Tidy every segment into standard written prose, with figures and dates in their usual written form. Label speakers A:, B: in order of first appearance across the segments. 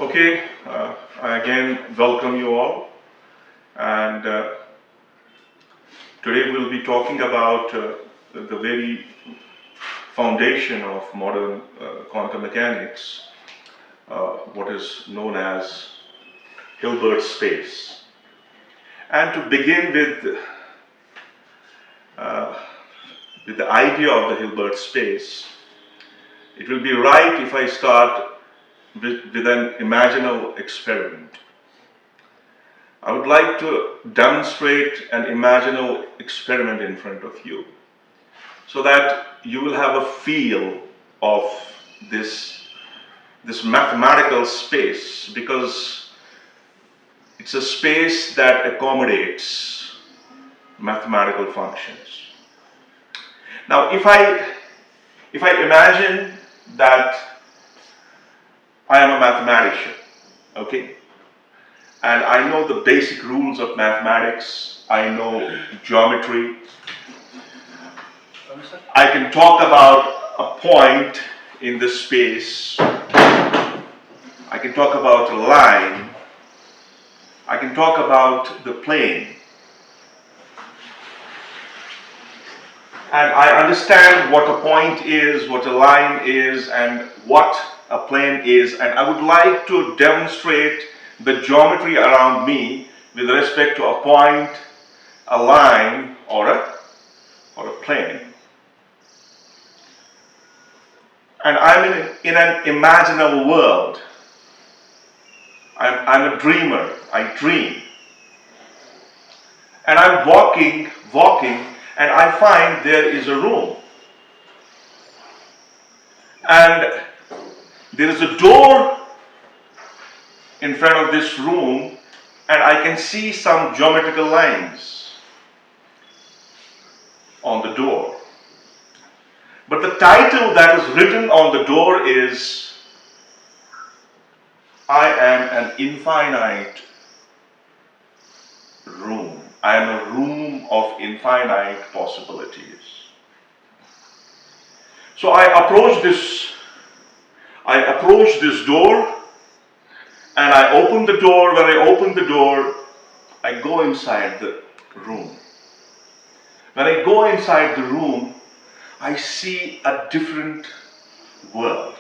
A: Okay, I again welcome you all, and today we'll be talking about the very foundation of modern quantum mechanics, what is known as Hilbert space. And to begin with the idea of the Hilbert space, it will be right if I start with an imaginal experiment. I would like to demonstrate an imaginal experiment in front of you so that you will have a feel of this mathematical space, because it's a space that accommodates mathematical functions. Now, if I imagine that I am a mathematician, okay? And I know the basic rules of mathematics. I know geometry. I can talk about a point in the space. I can talk about a line. I can talk about the plane. And I understand what a point is, what a line is, and what a plane is. And I would like to demonstrate the geometry around me with respect to a point, a line, or a plane. And I'm in an imaginable world. I'm a dreamer. I dream. And I'm walking, and I find there is a room. And there is a door in front of this room, and I can see some geometrical lines on the door. But the title that is written on the door is, I am an infinite room. I am a room of infinite possibilities. So I approach this door, and I open the door. When I open the door, I go inside the room. When I go inside the room, I see a different world.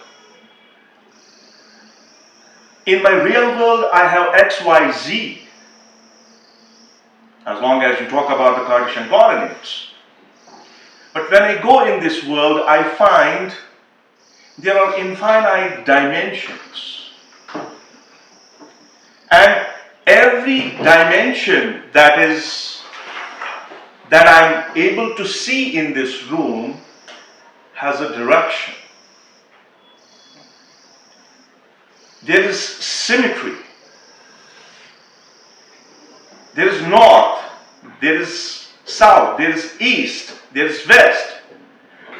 A: In my real world, I have X, Y, Z, as long as you talk about the Cartesian coordinates. But when I go in this world, I find there are infinite dimensions. And every dimension that I'm able to see in this room has a direction. There is symmetry. There is north, there is south, there is east, there is west.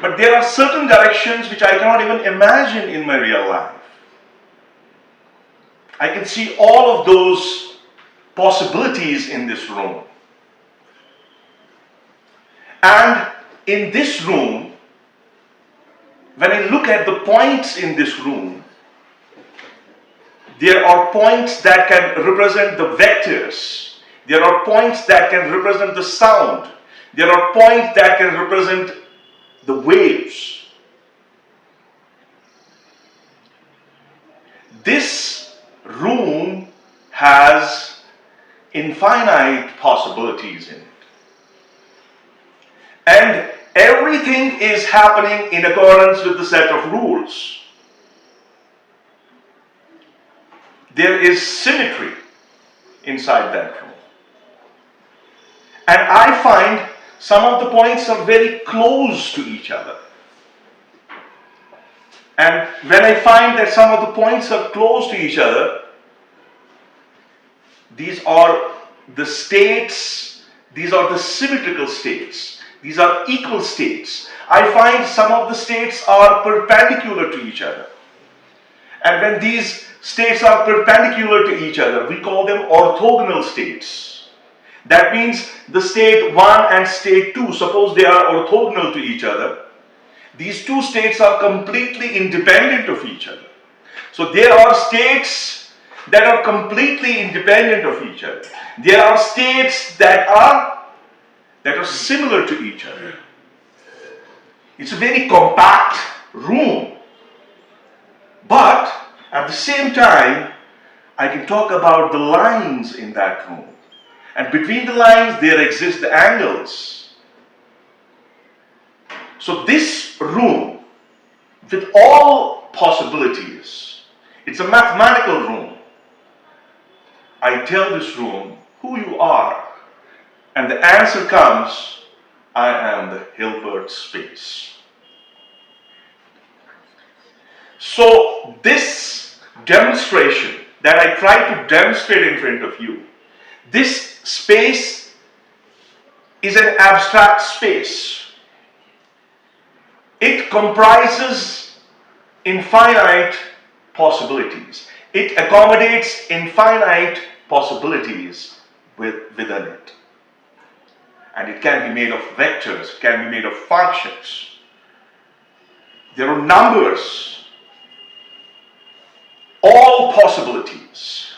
A: But there are certain directions which I cannot even imagine in my real life. I can see all of those possibilities in this room. And in this room, when I look at the points in this room, there are points that can represent the vectors. There are points that can represent the sound. There are points that can represent the waves. This room has infinite possibilities in it. And everything is happening in accordance with the set of rules. There is symmetry inside that room. And I find some of the points are very close to each other. And when I find that some of the points are close to each other, these are the states, these are the symmetrical states, these are equal states. I find some of the states are perpendicular to each other. And when these states are perpendicular to each other, we call them orthogonal states. That means the state 1 and state 2, suppose they are orthogonal to each other, these two states are completely independent of each other. So there are states that are completely independent of each other. There are states that are similar to each other. It's a very compact room. But at the same time, I can talk about the lines in that room. And between the lines, there exist the angles. So this room, with all possibilities, it's a mathematical room. I tell this room who you are, and the answer comes, I am the Hilbert space. So this demonstration that I try to demonstrate in front of you, this space is an abstract space. It comprises infinite possibilities. It accommodates infinite possibilities within it. And it can be made of vectors, it can be made of functions. There are numbers, all possibilities.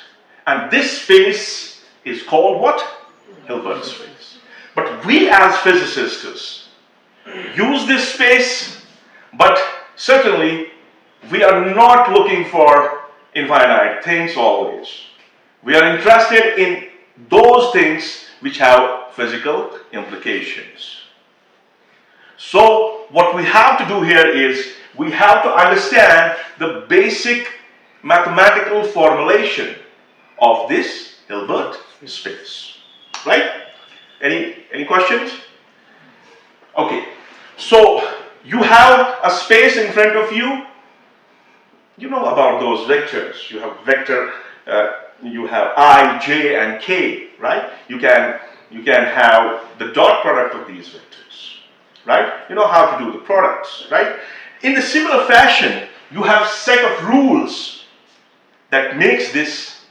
A: And this space is called what? Hilbert space. But we as physicists use this space, but certainly we are not looking for infinite things always. We are interested in those things which have physical implications. So what we have to do here is we have to understand the basic mathematical formulation of this Hilbert space. Right? Any questions? Okay. So you have a space in front of you. You know about those vectors. You have vector, you have I, J, and K, right? You can have the dot product of these vectors, right? You know how to do the products, right? In the similar fashion, you have set of rules that makes this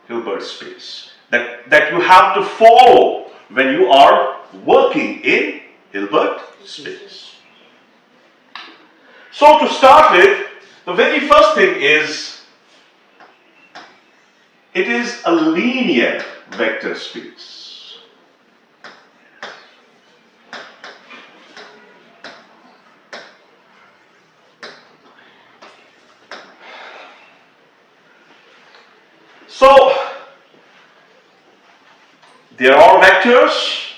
A: Hilbert space that you have to follow when you are working in Hilbert space. So to start with, the very first thing is, it is a linear vector space. So, there are vectors,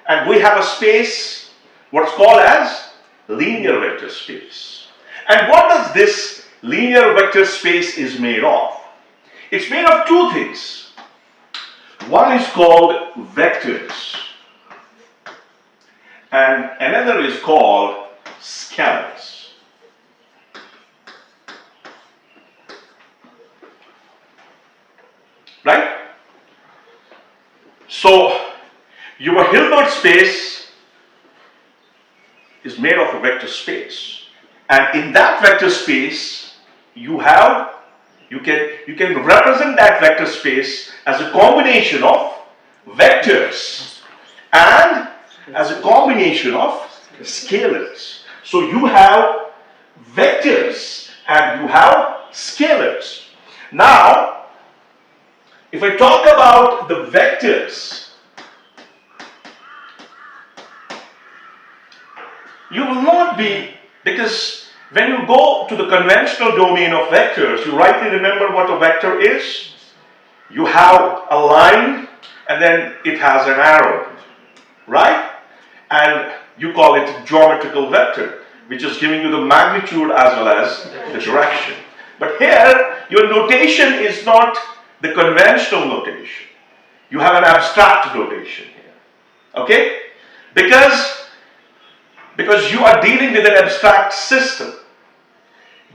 A: and we have a space, what's called as linear vector space. And what does this linear vector space is made of? It's made of two things. One is called vectors, and another is called scalars. Right? So, your Hilbert space is made of a vector space. And in that vector space, you can represent that vector space as a combination of vectors and as a combination of scalars. So you have vectors and you have scalars. Now, if I talk about the vectors, you will not be, because when you go to the conventional domain of vectors, you rightly remember what a vector is. You have a line and then it has an arrow, right? And you call it a geometrical vector, which is giving you the magnitude as well as the direction. But here, your notation is not the conventional notation. You have an abstract notation here, okay? Because you are dealing with an abstract system.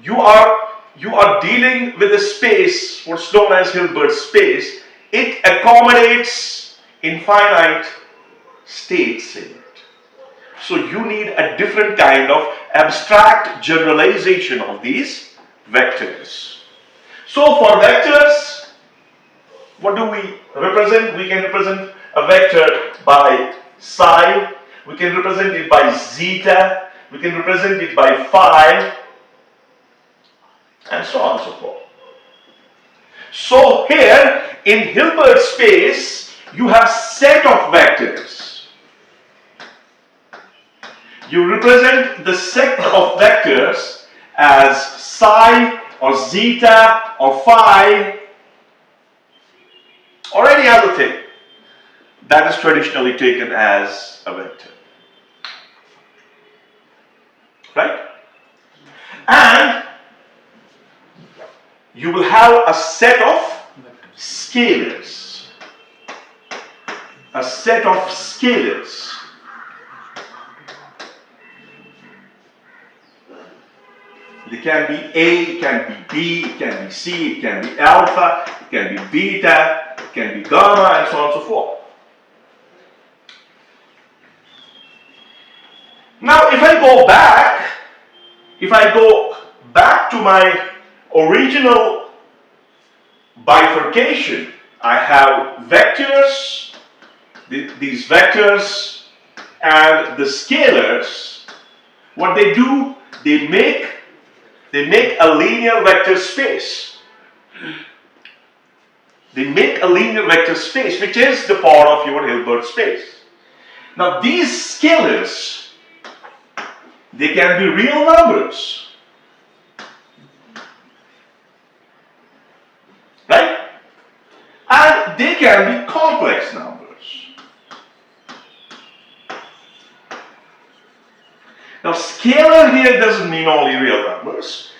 A: You are dealing with a space, what's known as Hilbert space. It accommodates infinite states in it. So you need a different kind of abstract generalization of these vectors. So for vectors, what do we represent? We can represent a vector by psi, we can represent it by zeta, we can represent it by phi, and so on and so forth. So here in Hilbert space, you have set of vectors. You represent the set of vectors as psi or zeta or phi or any other thing that is traditionally taken as a vector. Right? And you will have a set of scalars. A set of scalars. It can be A, it can be B, it can be C, it can be alpha, it can be beta, it can be gamma, and so on and so forth. Now, if I go back to my original bifurcation, I have vectors, these vectors, and the scalars. What they do, they make a linear vector space. They make a linear vector space, which is the part of your Hilbert space. Now, these scalars, they can be real numbers, right? And they can be complex numbers. Now, scalar here doesn't mean only real numbers.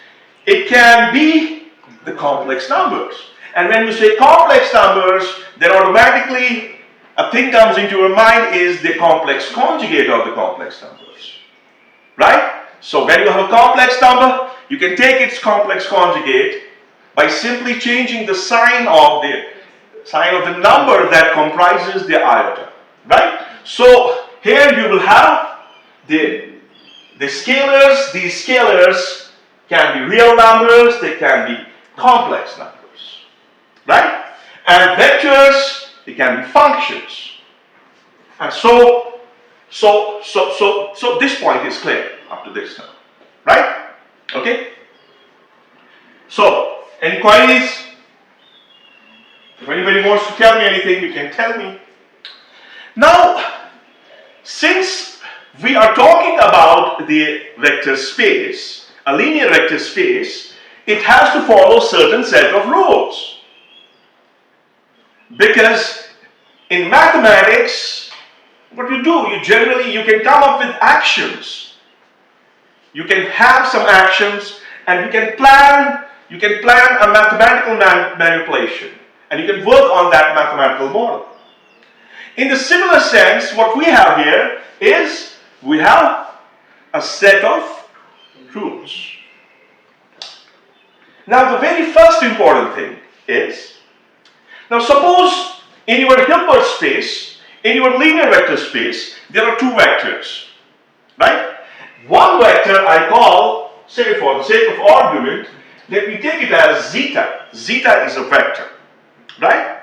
A: It can be the complex numbers. And when you say complex numbers, then automatically a thing comes into your mind is the complex conjugate of the complex numbers. Right? So when you have a complex number, you can take its complex conjugate by simply changing the sign of the number that comprises the iota. Right? So here you will have the scalars. These scalars can be real numbers, they can be complex numbers. Right? And vectors, they can be functions. And so this point is clear up to this now. Right? Okay? So, any queries? If anybody wants to tell me anything, you can tell me. Now, since we are talking about the vector space, a linear vector space, it has to follow certain set of rules. Because in mathematics, what you do, you can come up with actions. You can have some actions and you can plan a mathematical manipulation and you can work on that mathematical model. In the similar sense, what we have here is we have a set of rules. Now the very first important thing is, now suppose in your Hilbert space, in your linear vector space, there are two vectors, right? One vector I call, say for the sake of argument, let me take it as zeta. Zeta is a vector, right?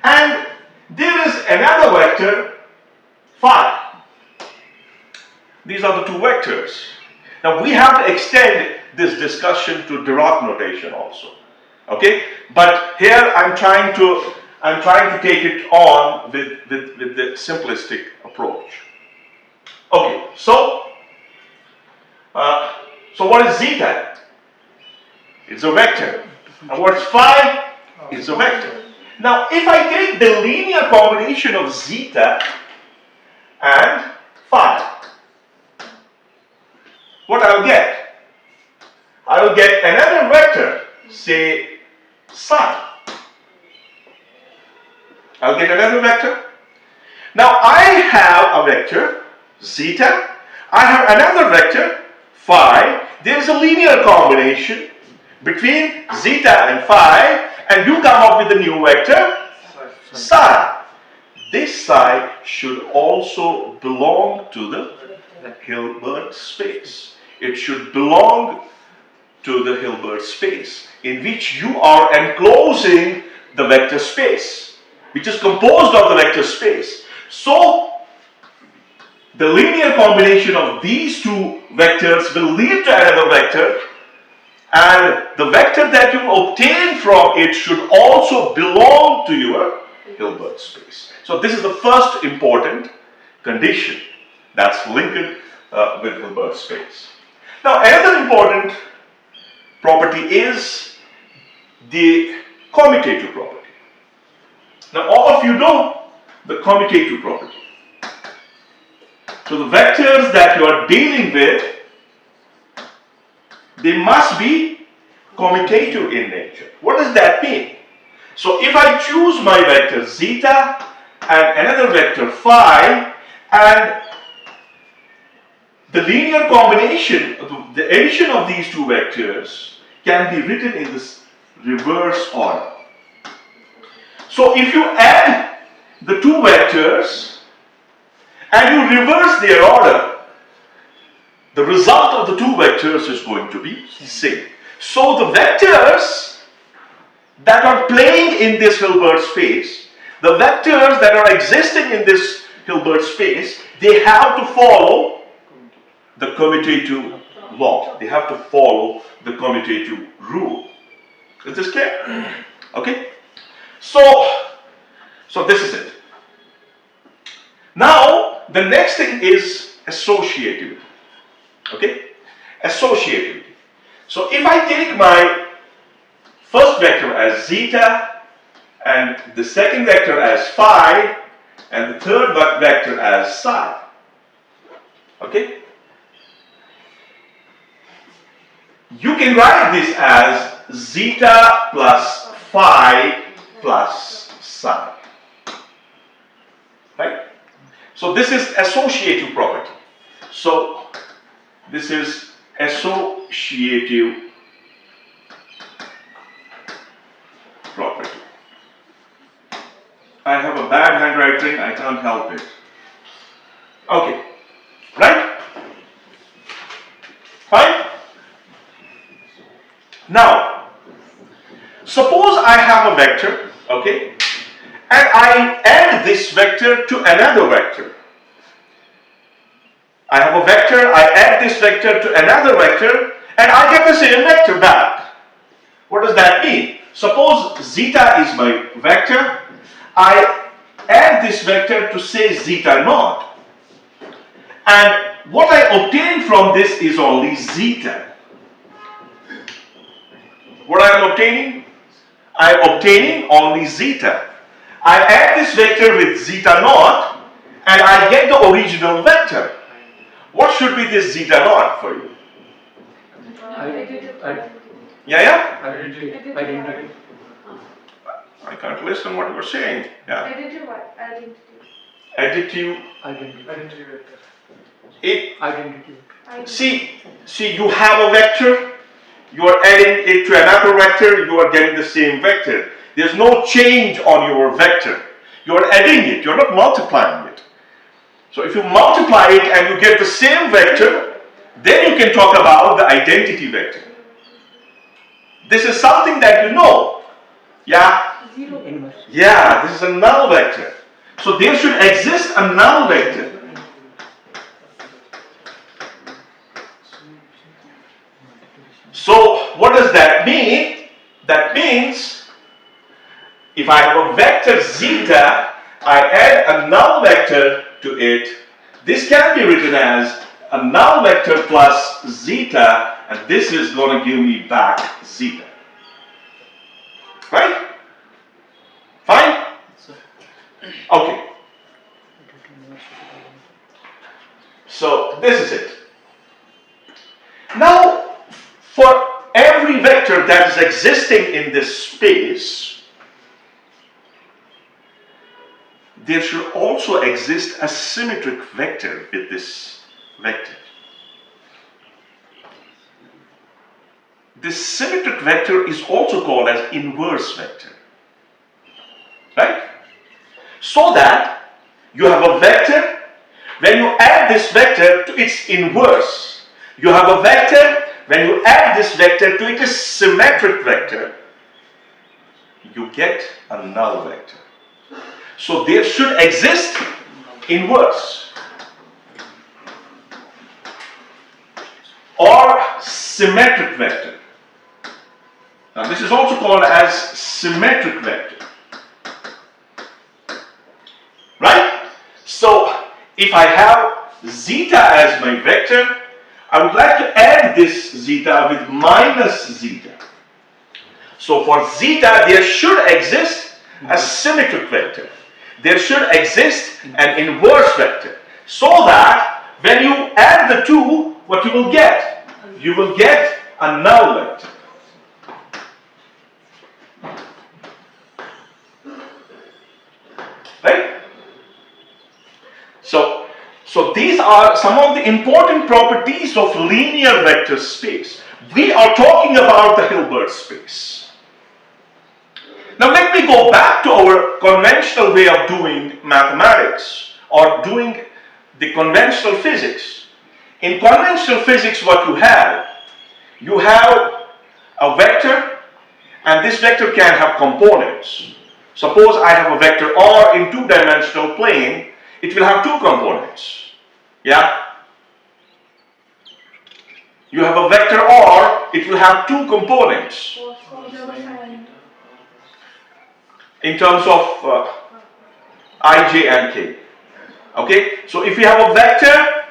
A: And there is another vector, phi. These are the two vectors. Now we have to extend this discussion to Dirac notation also, okay? But here I'm trying to take it on with the simplistic approach. Okay, so what is zeta? It's a vector. And what's phi? It's a vector. Now, if I take the linear combination of zeta and phi, what I'll get? I will get another vector, say psi. I'll get another vector. Now I have a vector, zeta. I have another vector, phi. There is a linear combination between zeta and phi, and you come up with a new vector, psi. This psi should also belong to the Hilbert space. It should belong to the Hilbert space in which you are enclosing the vector space, which is composed of the vector space. So, the linear combination of these two vectors will lead to another vector, And the vector that you obtain from it should also belong to your Hilbert space. So this is the first important condition that's linked with Hilbert space. Now another important property is the commutative property. Now all of you know the commutative property. So the vectors that you are dealing with, they must be commutative in nature. What does that mean? So if I choose my vector zeta and another vector phi, and the linear combination, the addition of these two vectors can be written in this reverse order. So if you add the two vectors and you reverse their order, the result of the two vectors is going to be same. So the vectors that are playing in this Hilbert space, the vectors that are existing in this Hilbert space, they have to follow the commutative law. They have to follow the commutative rule. Is this clear? Okay. So this is it. Now the next thing is associativity. Okay? Associativity. So if I take my first vector as zeta and the second vector as phi and the third vector as psi. Okay? You can write this as zeta plus phi plus psi. Right? So this is associative property. So this is associative property. I have a bad handwriting, I can't help it. Okay. Right? Fine? Now, suppose I have a vector, okay, and I add this vector to another vector. I have a vector, I add this vector to another vector, and I get the same vector back. What does that mean? Suppose zeta is my vector, I add this vector to say zeta naught, and what I obtain from this is only zeta. What I am obtaining? I am obtaining only zeta. I add this vector with zeta naught and I get the original vector. What should be this zeta naught for you? Yeah?
B: Identity.
A: I can't listen what you were saying. Yeah.
B: Additive what?
A: Additive.
B: Identity.
A: See, you have a vector, you are adding it to another vector, you are getting the same vector. There's no change on your vector. You are adding it, you're not multiplying it. So if you multiply it and you get the same vector, then you can talk about the identity vector. This is something that you know. Yeah?
B: Zero.
A: Yeah, this is a null vector. So there should exist a null vector. So what does that mean? That means if I have a vector zeta, I add a null vector to it. This can be written as a null vector plus zeta, and this is going to give me back zeta. Right? Fine? Okay. So this is it. Now, for every vector that is existing in this space, there should also exist a symmetric vector with this vector. This symmetric vector is also called as inverse vector. Right? So that you have a vector, when you add this vector to its inverse, you have a vector, when you add this vector to its symmetric vector, you get a null vector. So there should exist inverse or symmetric vector. Now this is also called as symmetric vector. Right? So if I have zeta as my vector, I would like to add this zeta with minus zeta. So for zeta, there should exist a symmetric vector. There should exist an inverse vector. So that when you add the two, what you will get? You will get a null vector. Right? So these are some of the important properties of linear vector space. We are talking about the Hilbert space. Now let me go back to our conventional way of doing mathematics or doing the conventional physics. In conventional physics, what you have a vector, and this vector can have components. Suppose I have a vector R in two-dimensional plane, it will have two components. Yeah? You have a vector R, it will have two components. In terms of I, J and K. Okay? So if you have a vector,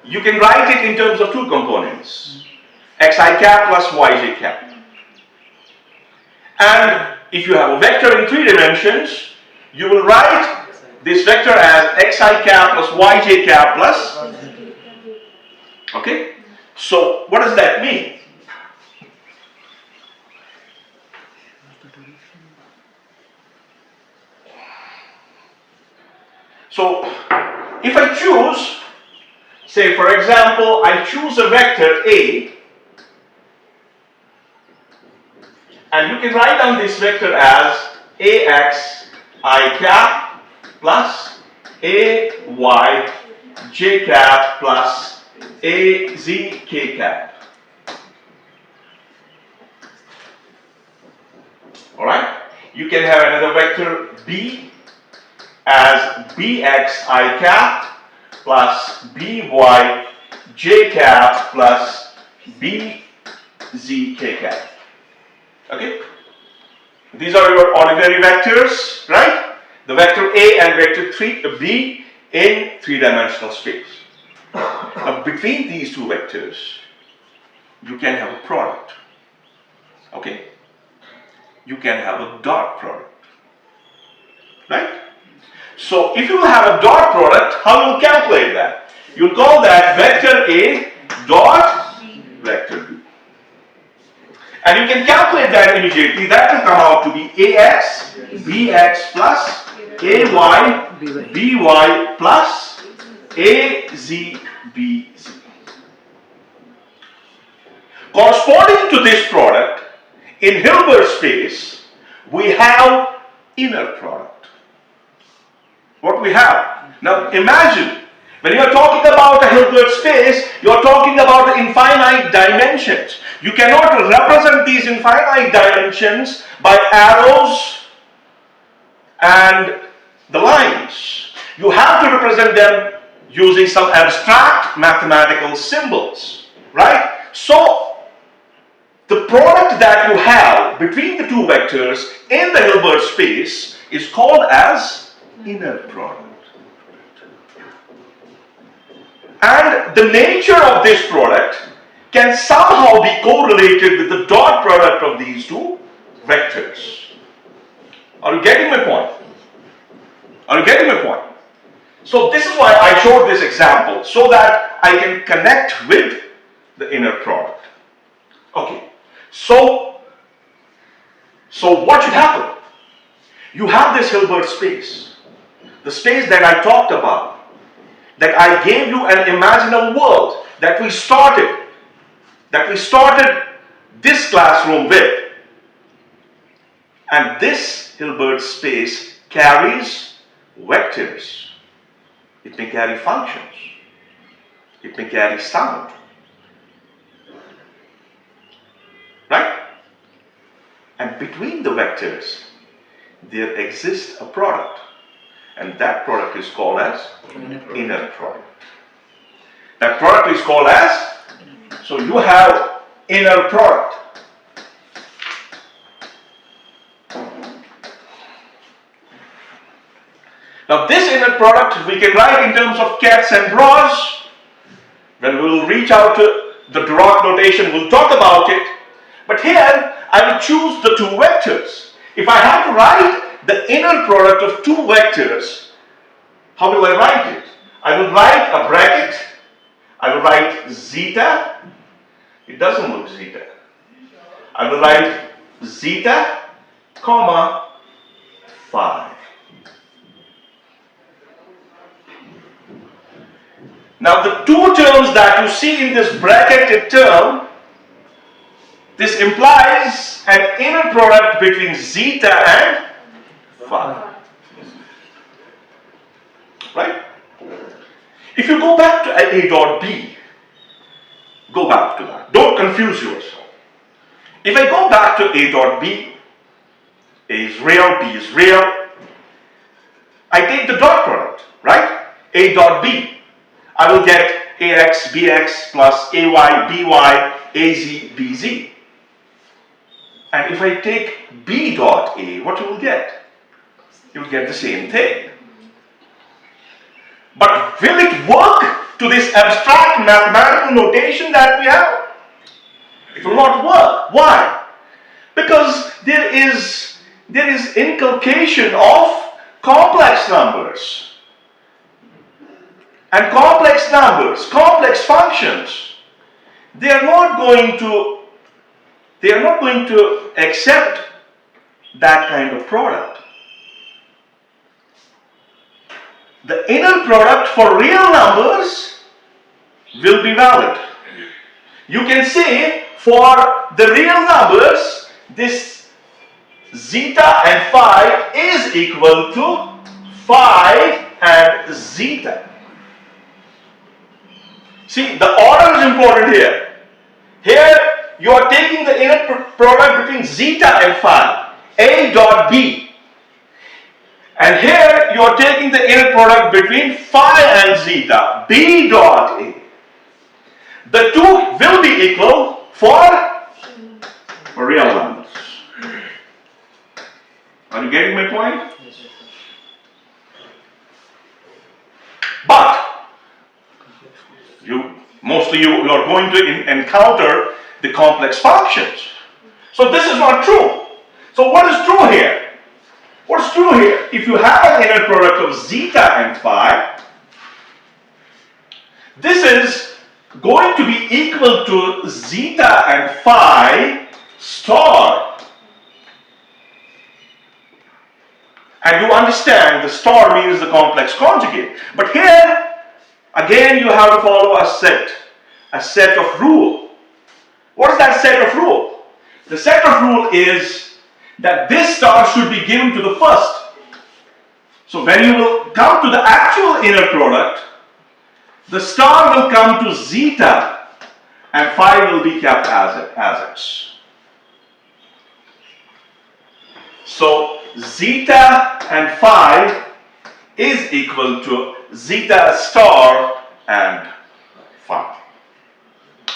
A: you can write it in terms of two components. Xi cap plus Yj cap. And if you have a vector in three dimensions, you will write this vector as Xi cap plus Yj cap plus. Okay? So what does that mean? So if I choose, say for example, I choose a vector A, and you can write down this vector as Ax I cap plus Ay j cap plus Az k cap. Alright? You can have another vector B as Bx I cap plus By j cap plus Bz k cap. Okay? These are your ordinary vectors, right? The vector A and vector B in three-dimensional space. Now, between these two vectors, you can have a product. Okay? You can have a dot product. Right? So, if you have a dot product, how you will calculate that? You'll call that vector A dot vector B. And you can calculate that immediately. That will come out to be Ax Bx plus Ay By plus Az Bz. Corresponding to this product, in Hilbert space, we have inner product. What we have? Now imagine, when you are talking about a Hilbert space, you are talking about the infinite dimensions. You cannot represent these infinite dimensions by arrows and the lines. You have to represent them using some abstract mathematical symbols, right? So, the product that you have between the two vectors in the Hilbert space is called as inner product. And the nature of this product can somehow be correlated with the dot product of these two vectors. Are you getting my point? Are you getting my point? So this is why I showed this example, so that I can connect with the inner product. Okay, so what should happen? You have this Hilbert space, the space that I talked about, that I gave you an imaginal world that we started this classroom with. And this Hilbert space carries vectors. It may carry functions. It may carry sound. Right? And between the vectors, there exists a product. And that product is called as inner product. That product is called as, so you have inner product. inner product we can write in terms of cats and bras. When we will reach out to the Dirac notation, we'll talk about it. But here, I will choose the two vectors. If I have to write the inner product of two vectors, how will I write it? I will write a bracket. I will write zeta. It doesn't look zeta. I will write zeta, comma, phi. Now the two terms that you see in this bracketed term, this implies an inner product between zeta and phi. Right? If you go back to A dot B, go back to that. Don't confuse yourself. If I go back to A dot B, A is real, B is real, I take the dot product, right? A dot B. I will get AX, BX plus AY, BY, AZ, BZ. And if I take B dot A, what you will get? You will get the same thing. But will it work to this abstract mathematical notation that we have? It will not work. Why? Because there is inculcation of complex numbers. And complex numbers, complex functions, they are not going to accept that kind of product. The inner product for real numbers will be valid. You can say for the real numbers, this zeta and phi is equal to phi and zeta. See, the order is important here. Here, you are taking the inner product between zeta and phi, A dot B. And here, you are taking the inner product between phi and zeta, B dot A. The two will be equal for real numbers. Are you getting my point? But mostly you are going to encounter the complex functions. So this is not true. So what is true here? What's true here? If you have an inner product of zeta and phi, this is going to be equal to zeta and phi star. And you understand the star means the complex conjugate. But here, again, you have to follow a set of rule. What is that set of rule? The set of rule is that this star should be given to the first. So when you will come to the actual inner product, the star will come to zeta and phi will be kept as x. So zeta and phi is equal to zeta star and phi.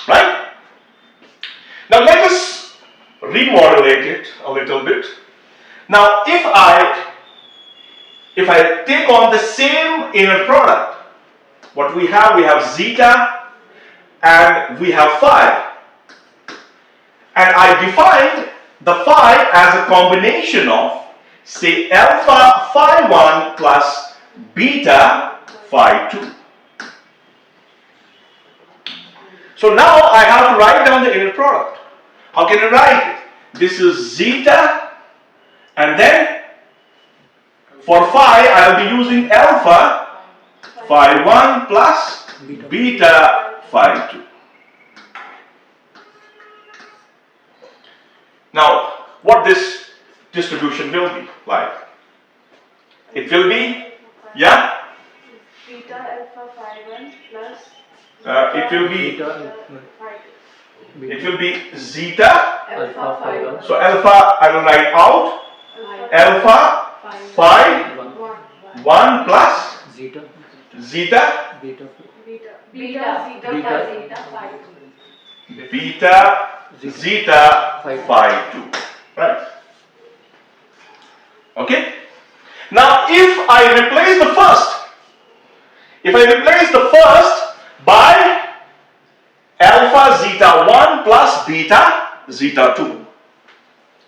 A: Right? Now let us remodulate it a little bit. Now if I take on the same inner product, what we have zeta and we have phi. And I defined the phi as a combination of, say, alpha phi 1 plus beta phi 2. So now I have to write down the inner product. How can I write it? This is zeta, and then for phi I will be using alpha phi 1 plus beta phi 2. Now, what this distribution will be like? It will be, yeah?
C: Beta alpha phi 1 plus
A: It will be zeta.
C: alpha phi 1.
A: So alpha I will write out. Alpha phi 1 plus zeta
C: Beta phi 2.
A: beta zeta phi 2. Right? Okay? Now if I replace the first If I replace the first by alpha zeta 1 plus beta zeta 2,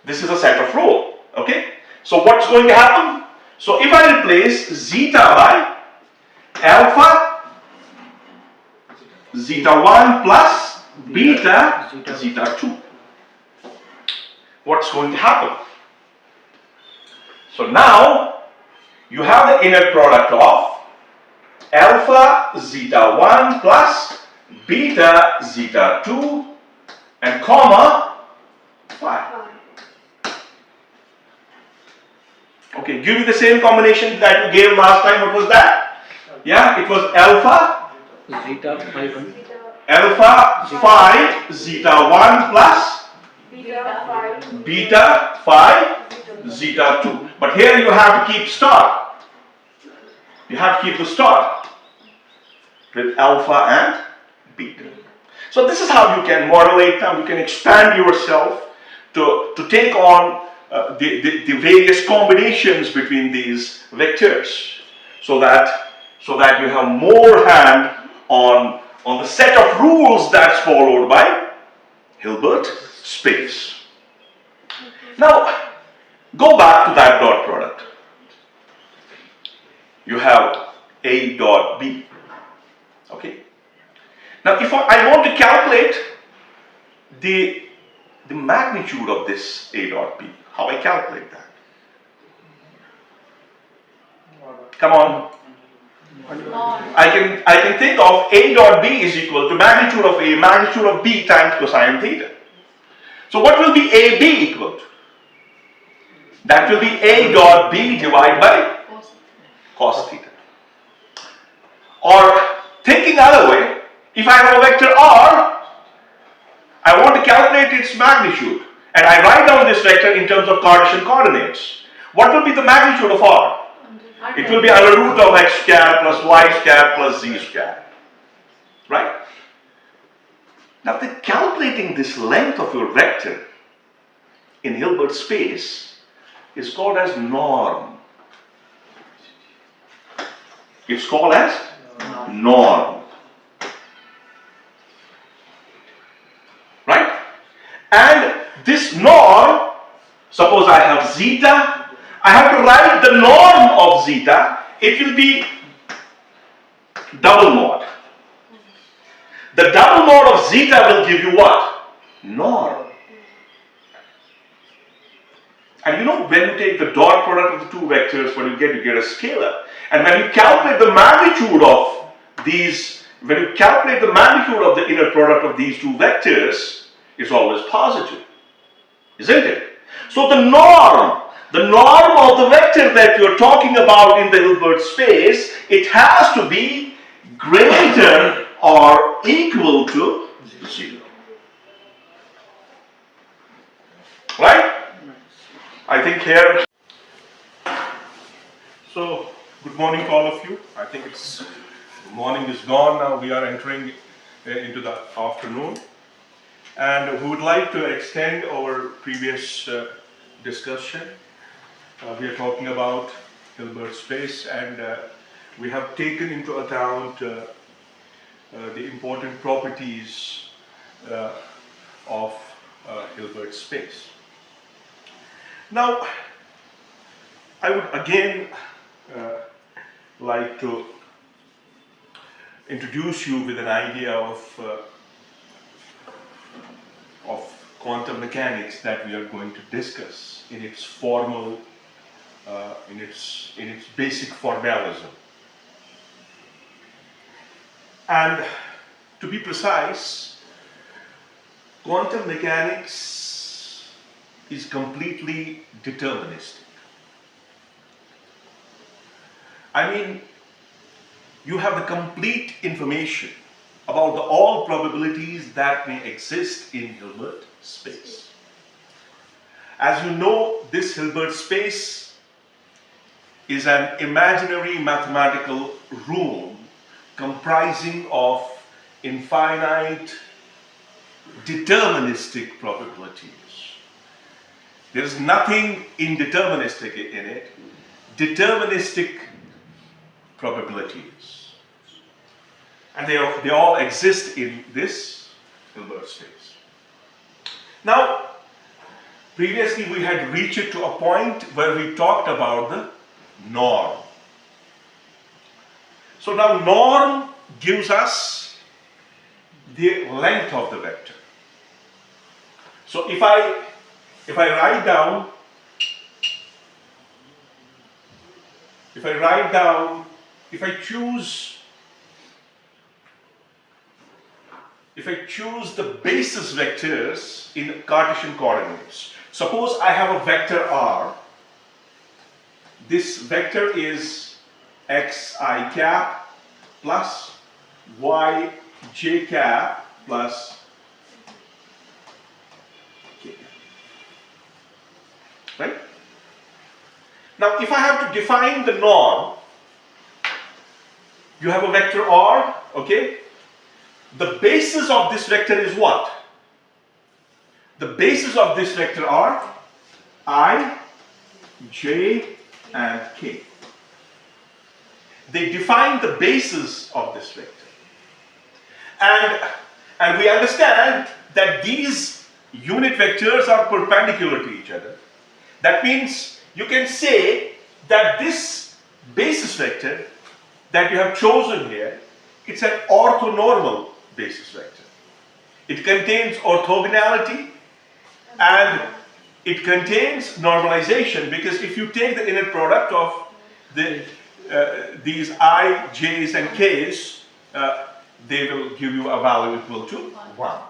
A: this is a set of rule. Okay? So what's going to happen? So if I replace zeta by alpha zeta 1 plus beta zeta 2, what's going to happen? So now you have the inner product of alpha zeta 1 plus beta zeta 2 and comma 5. Okay, give me the same combination that you gave last time. What was that? Yeah, it was alpha
B: Zeta 5
A: alpha 5 zeta 1 plus beta 5 zeta 2. But here you have to keep star. You have to keep the star with alpha and beta. So this is how you can modulate them. You can expand yourself to take on the various combinations between these vectors, so that you have more hand on the set of rules that's followed by Hilbert space. Now go back to that dot product. You have A dot B. Okay. Now if I want to calculate the magnitude of this A dot B, how I calculate that? Come on. I can think of A dot B is equal to magnitude of A, magnitude of B times cosine theta. So what will be AB equal to? That will be A dot B divided by cos theta. Or thinking other way, if I have a vector R, I want to calculate its magnitude, and I write down this vector in terms of Cartesian coordinates. What will be the magnitude of R? It will be under root of x squared plus y squared plus z squared. Right? Now, calculating this length of your vector in Hilbert space is called as norm. It's called as norm. Right? And this norm, suppose I have zeta, I have to write the norm of zeta. It will be double mod. The double mod of zeta will give you what? Norm. And you know, when you take the dot product of the two vectors, what you get a scalar. And when you calculate the magnitude of these, when you calculate the magnitude of the inner product of these two vectors, it's always positive. Isn't it? So the norm of the vector that you're talking about in the Hilbert space, it has to be greater or equal to 0. Right? I think here. So, good morning to all of you. I think it's morning is gone now. We are entering into the afternoon. And we would like to extend our previous discussion. We are talking about Hilbert space, and we have taken into account the important properties of Hilbert space. Now, I would again like to introduce you with an idea of quantum mechanics that we are going to discuss in its formal, in its basic formalism. And to be precise, quantum mechanics is completely deterministic. I mean, you have the complete information about all probabilities that may exist in Hilbert space. As you know, this Hilbert space is an imaginary mathematical room comprising of infinite deterministic probabilities. There is nothing indeterministic in it. Deterministic probabilities. And they all exist in this Hilbert space. Now, previously we had reached to a point where we talked about the norm. So now norm gives us the length of the vector. So if I write down, if I choose the basis vectors in Cartesian coordinates. Suppose I have a vector r. This vector is xi cap plus yj cap plus k. Right? Now, if I have to define the norm, you have a vector r, okay? The basis of this vector is what? The basis of this vector are I, j, and k. They define the basis of this vector. And we understand that these unit vectors are perpendicular to each other. That means you can say that this basis vector that you have chosen here, it's an orthonormal basis vector. It contains orthogonality and it contains normalization, because if you take the inner product of these I, j's and k's, they will give you a value equal to 1.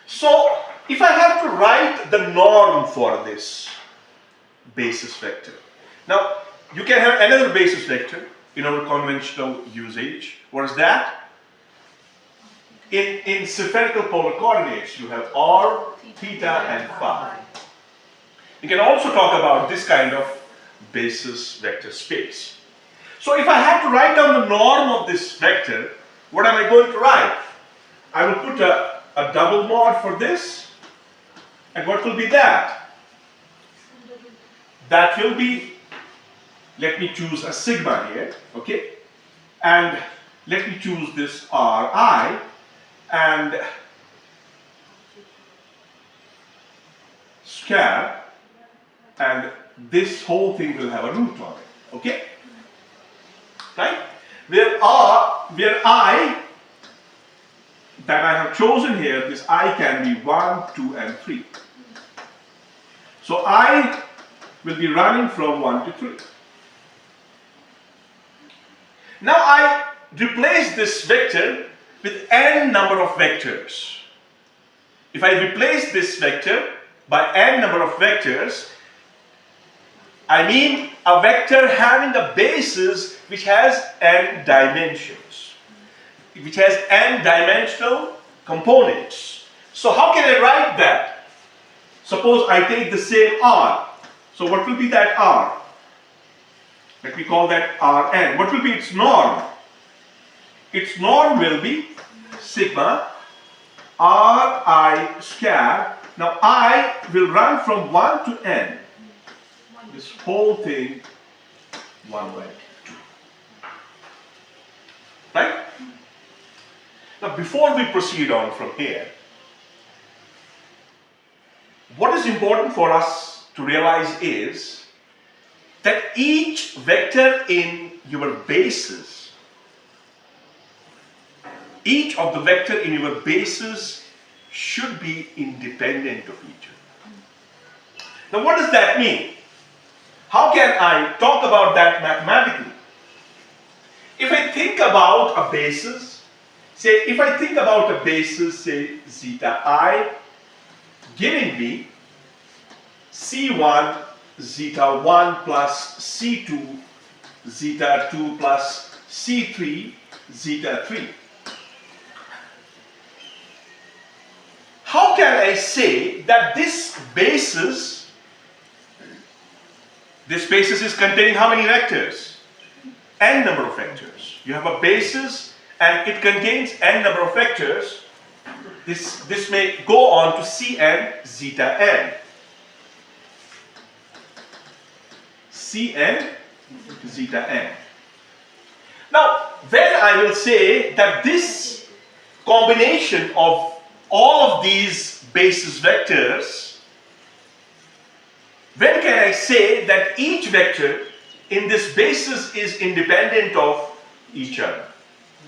A: So if I have to write the norm for this basis vector, now you can have another basis vector in our conventional usage. What is that? In spherical polar coordinates, you have r, theta, and phi. You can also talk about this kind of basis vector space. So if I have to write down the norm of this vector, what am I going to write? I will put a double mod for this. And what will be that? That will be, let me choose a sigma here, okay? And let me choose this Ri, and square, and this whole thing will have a root on it, okay? Right? Where I that I have chosen here, this I can be 1, 2, and 3. So I will be running from 1 to 3. Now I replace this vector with n number of vectors. If I replace this vector by n number of vectors, I mean a vector having a basis which has n dimensions, which has n dimensional components. So how can I write that? Suppose I take the same r. So what will be that r? Let me call that Rn. What will be its norm? Its norm will be sigma Ri square. Now I will run from 1 to n. This whole thing 1 by 2. Right? Now before we proceed on from here, what is important for us to realize is that each vector in your basis, each of the vector in your basis should be independent of each other. Now what does that mean? How can I talk about that mathematically? If I think about a basis, say zeta I giving me C1 zeta 1 plus C2 zeta 2 plus C3 zeta 3. How can I say that this basis is containing how many vectors? N number of vectors. You have a basis and it contains n number of vectors. This may go on to Cn zeta n. Cn zeta n. Now,
D: when I will say that this combination of all of these basis vectors, when can I say that each vector in this basis is independent of each other?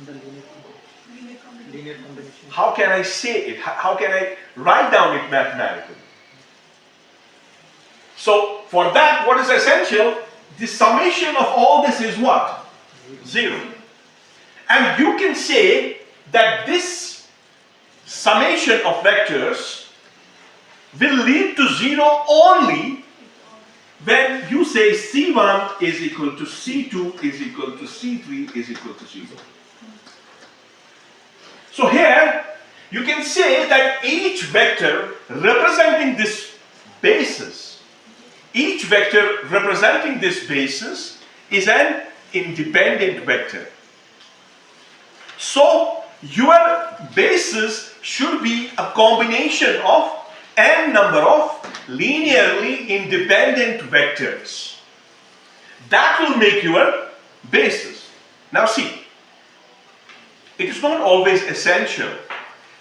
B: The linear combination.
D: How can I say it? How can I write down it mathematically? So for that, what is essential? The summation of all this is what? 0. And you can say that this summation of vectors will lead to 0 only when you say C1 is equal to C2 is equal to C3 is equal to 0. So here you can say that each vector representing this basis, each vector representing this basis is an independent vector. So your basis should be a combination of n number of linearly independent vectors. That will make your basis. Now see, it is not always essential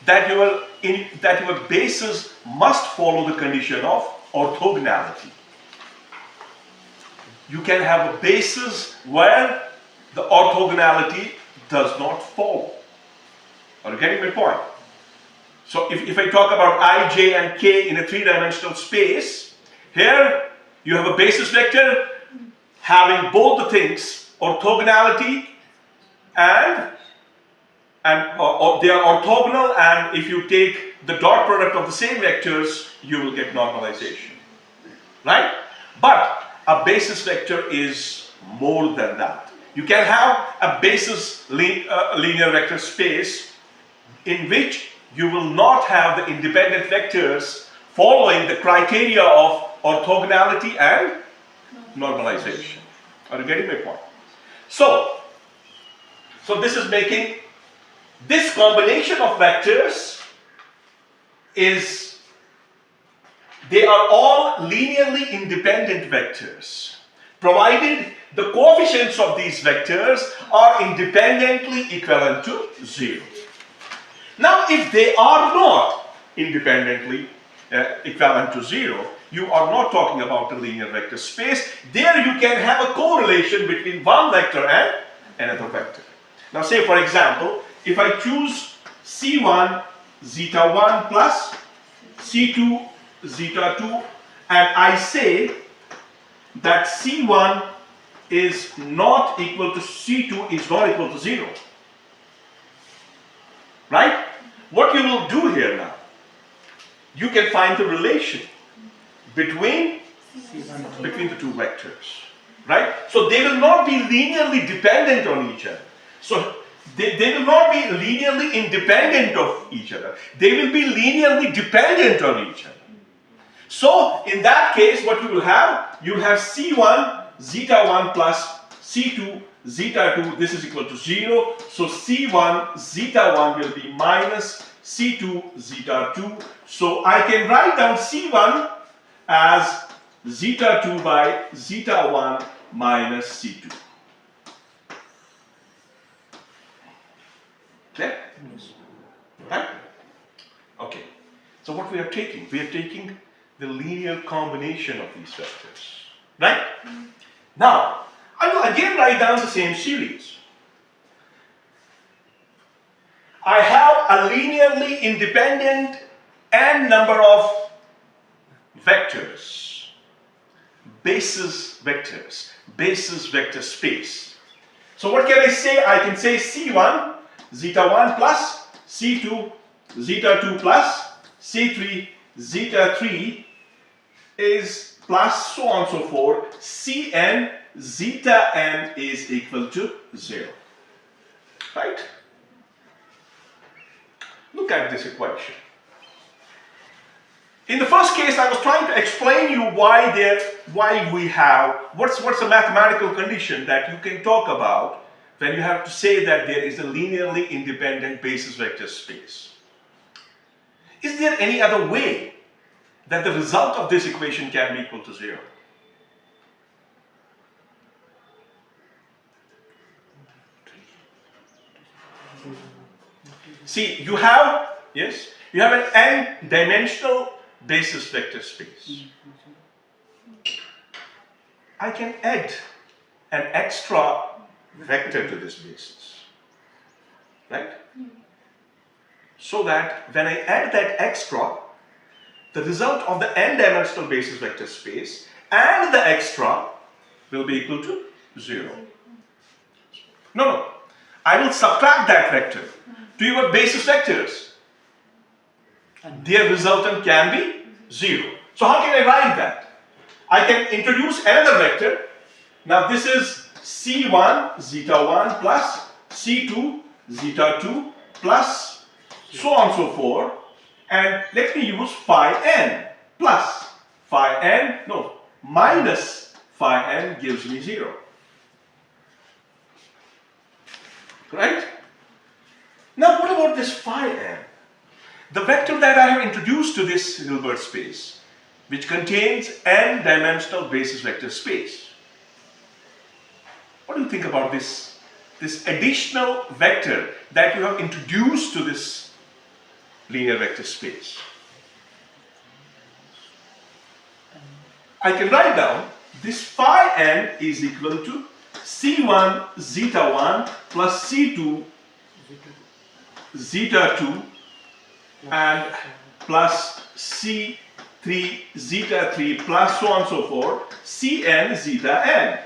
D: that your basis must follow the condition of orthogonality. You can have a basis where the orthogonality does not follow. Are you getting my point? So if I talk about I, J and K in a three-dimensional space, here you have a basis vector having both the things, orthogonality and they are orthogonal, and if you take the dot product of the same vectors, you will get normalization. Right? But a basis vector is more than that. You can have a basis linear vector space in which you will not have the independent vectors following the criteria of orthogonality and normalization. Are you getting my point? So this is making this combination of vectors they are all linearly independent vectors, provided the coefficients of these vectors are independently equivalent to 0. Now, if they are not independently equivalent to 0, you are not talking about a linear vector space. There you can have a correlation between one vector and another vector. Now, say for example, if I choose C1 zeta 1 plus C2 zeta 2, and I say that C1 is not equal to C2 is not equal to 0. Right? What you will do here now, you can find the relation between the two vectors. Right? So they will not be linearly dependent on each other. So they will not be linearly independent of each other. They will be linearly dependent on each other. So in that case, what you will have C1 zeta 1 plus C2 zeta 2, this is equal to 0. So C1 zeta 1 will be minus C2 zeta 2. So I can write down C1 as zeta 2 by zeta 1 minus C2. Okay? Right? Okay. So what we are taking? We are taking the linear combination of these vectors. Right? Now, I will again write down the same series. I have a linearly independent n number of vectors, basis vectors, basis vector space. So what can I say? I can say C1 zeta 1 plus C2 zeta 2 plus C3 zeta 3 is plus so on and so forth. Cn zeta n is equal to 0. Right? Look at this equation. In the first case, I was trying to explain you why we have what's a mathematical condition that you can talk about when you have to say that there is a linearly independent basis vector space. Is there any other way that the result of this equation can be equal to 0? See, you have, yes, you have an n-dimensional basis vector space. I can add an extra vector to this basis, right? So that when I add that extra, the result of the n-dimensional basis vector space and the extra will be equal to 0. No. I will subtract that vector to your basis vectors. Their resultant can be 0. So how can I write that? I can introduce another vector. Now this is C1 zeta 1 plus C2 zeta 2 plus so on and so forth. And let me use phi n plus phi n, no, minus phi n gives me 0. Right? Now what about this phi n? The vector that I have introduced to this Hilbert space, which contains n-dimensional basis vector space. What do you think about this additional vector that you have introduced to this linear vector space? I can write down this phi n is equal to C1 zeta 1 plus C2 zeta 2 and plus C3 zeta 3 plus so on and so forth, Cn zeta n.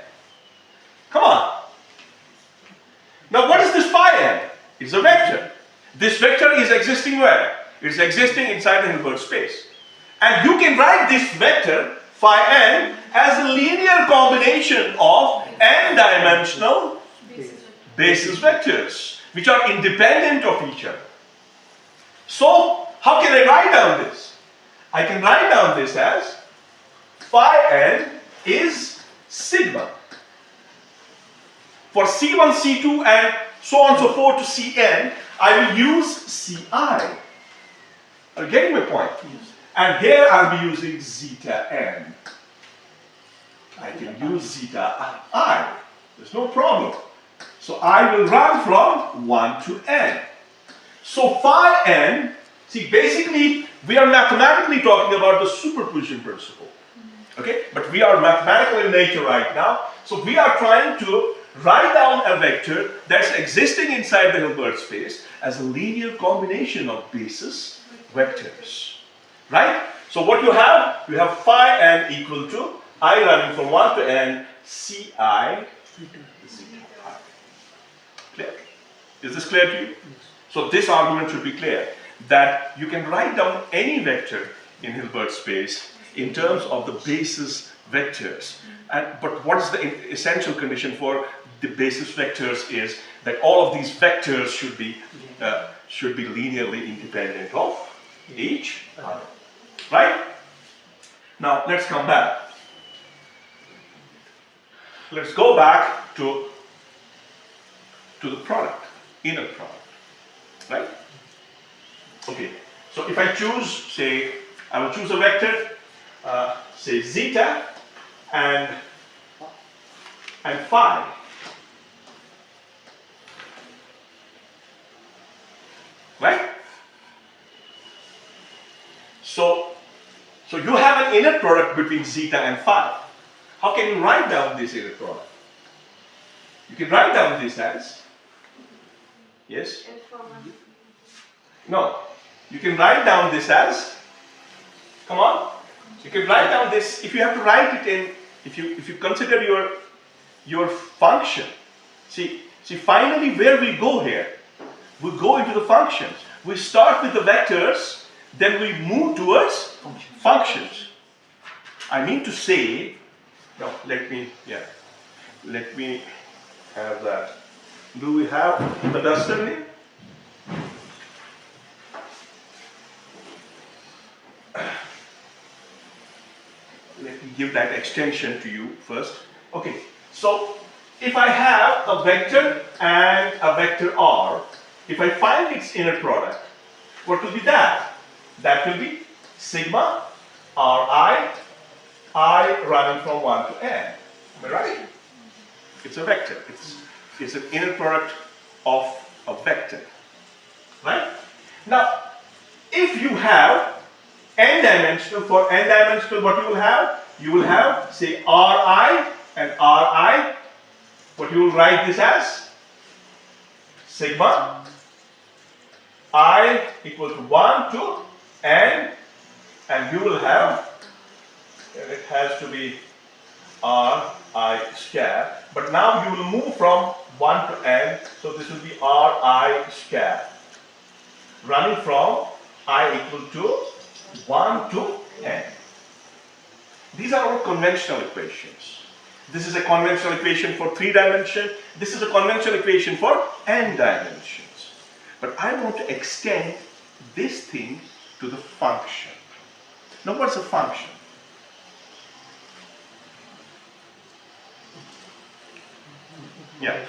D: Come on. Now what is this phi n? It's a vector. This vector is existing where? It's existing inside the Hilbert space. And you can write this vector phi n as a linear combination of n-dimensional basis vectors which are independent of each other. So how can I write down this? I can write down this as phi n is sigma. For C1, C2 and so on and so forth to Cn, I will use Ci. Are you getting my point? And here I'll be using zeta n. I can use zeta I. There's no problem. So I will run from 1 to n. So phi n, see basically we are mathematically talking about the superposition principle. Okay? But we are mathematical in nature right now. So we are trying to write down a vector that's existing inside the Hilbert space as a linear combination of basis vectors. Right? So what you have phi n equal to I running from 1 to n Ci zeta I. Clear? Is this clear to you? So this argument should be clear that you can write down any vector in Hilbert space in terms of the basis vectors. But what is the essential condition for the basis vectors is that all of these vectors should be linearly independent of each other. Right? Now let's come back. Let's go back to the product, inner product. Right? Okay. So if I choose, say, I will choose a vector, say zeta and phi. Right? So you have an inner product between zeta and phi. How can you write down this inner product? You can write down this as, yes? No. You can write down this as, come on. You can write down this, if you have to write it in, if you consider your function. See finally where we go here, we go into the functions. We start with the vectors, then we move towards functions. I mean to say, no, let me have that. Do we have the duster here? Let me give that extension to you first. Okay, so if I have a vector and a vector R, if I find its inner product, what will be that? That will be sigma Ri, I running from 1 to n. Am I right? It's a vector. It's an inner product of a vector. Right? Now, if you have n-dimensional, for n-dimensional, what you will have? You will have, say, Ri and Ri. What you will write this as? Sigma I equal to 1 to n, and you will have, and it has to be Ri square, but now you will move from 1 to n, so this will be Ri square, running from I equal to 1 to n. These are all conventional equations. This is a conventional equation for 3 dimensions. This is a conventional equation for n dimensions. But I want to extend this thing to the function. Now, what's a function? Yeah.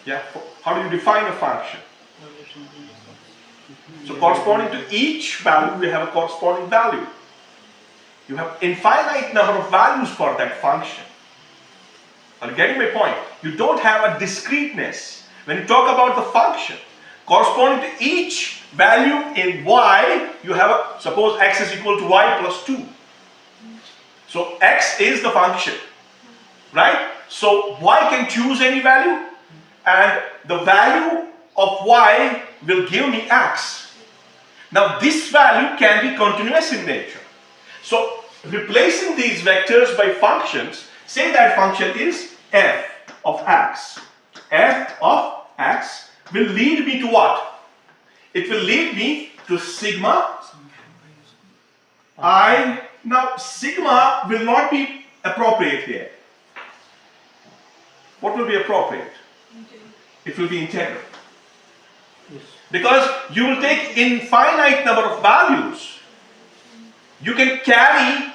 D: Yeah. How do you define a function? So, corresponding to each value, we have a corresponding value. You have infinite number of values for that function. Are you getting my point? You don't have a discreteness. When you talk about the function, corresponding to each value in y, you have a, suppose x is equal to y plus 2. So x is the function, right? So y can choose any value, and the value of y will give me x. Now this value can be continuous in nature. So replacing these vectors by functions, say that function is f of x. F of x will lead me to what? It will lead me to sigma I. Now sigma will not be appropriate here. What will be appropriate? It will be integral. Because you will take infinite number of values. You can carry,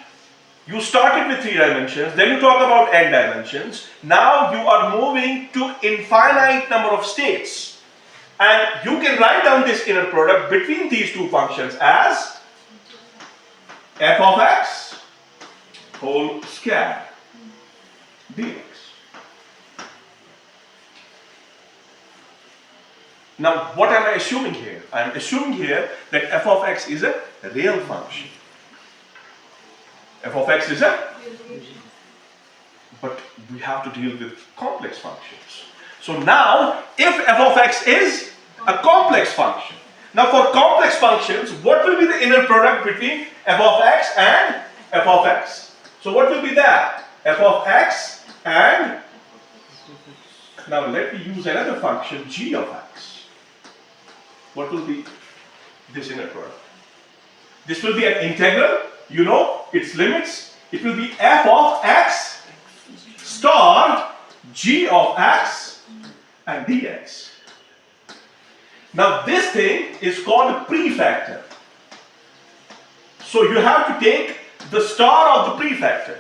D: you started with 3 dimensions, then you talk about n dimensions. Now you are moving to infinite number of states. And you can write down this inner product between these two functions as f of x whole square dx. Now what am I assuming here? I am assuming here that f of x is a real function. F of x is a, but we have to deal with complex functions. So now, if f of x is a complex function, now for complex functions, what will be the inner product between f of x and f of x? So what will be that? F of x and, now let me use another function, g of x. What will be this inner product? This will be an integral. You know its limits. It will be f of x star g of x and dx. Now this thing is called a prefactor. So you have to take the star of the prefactor,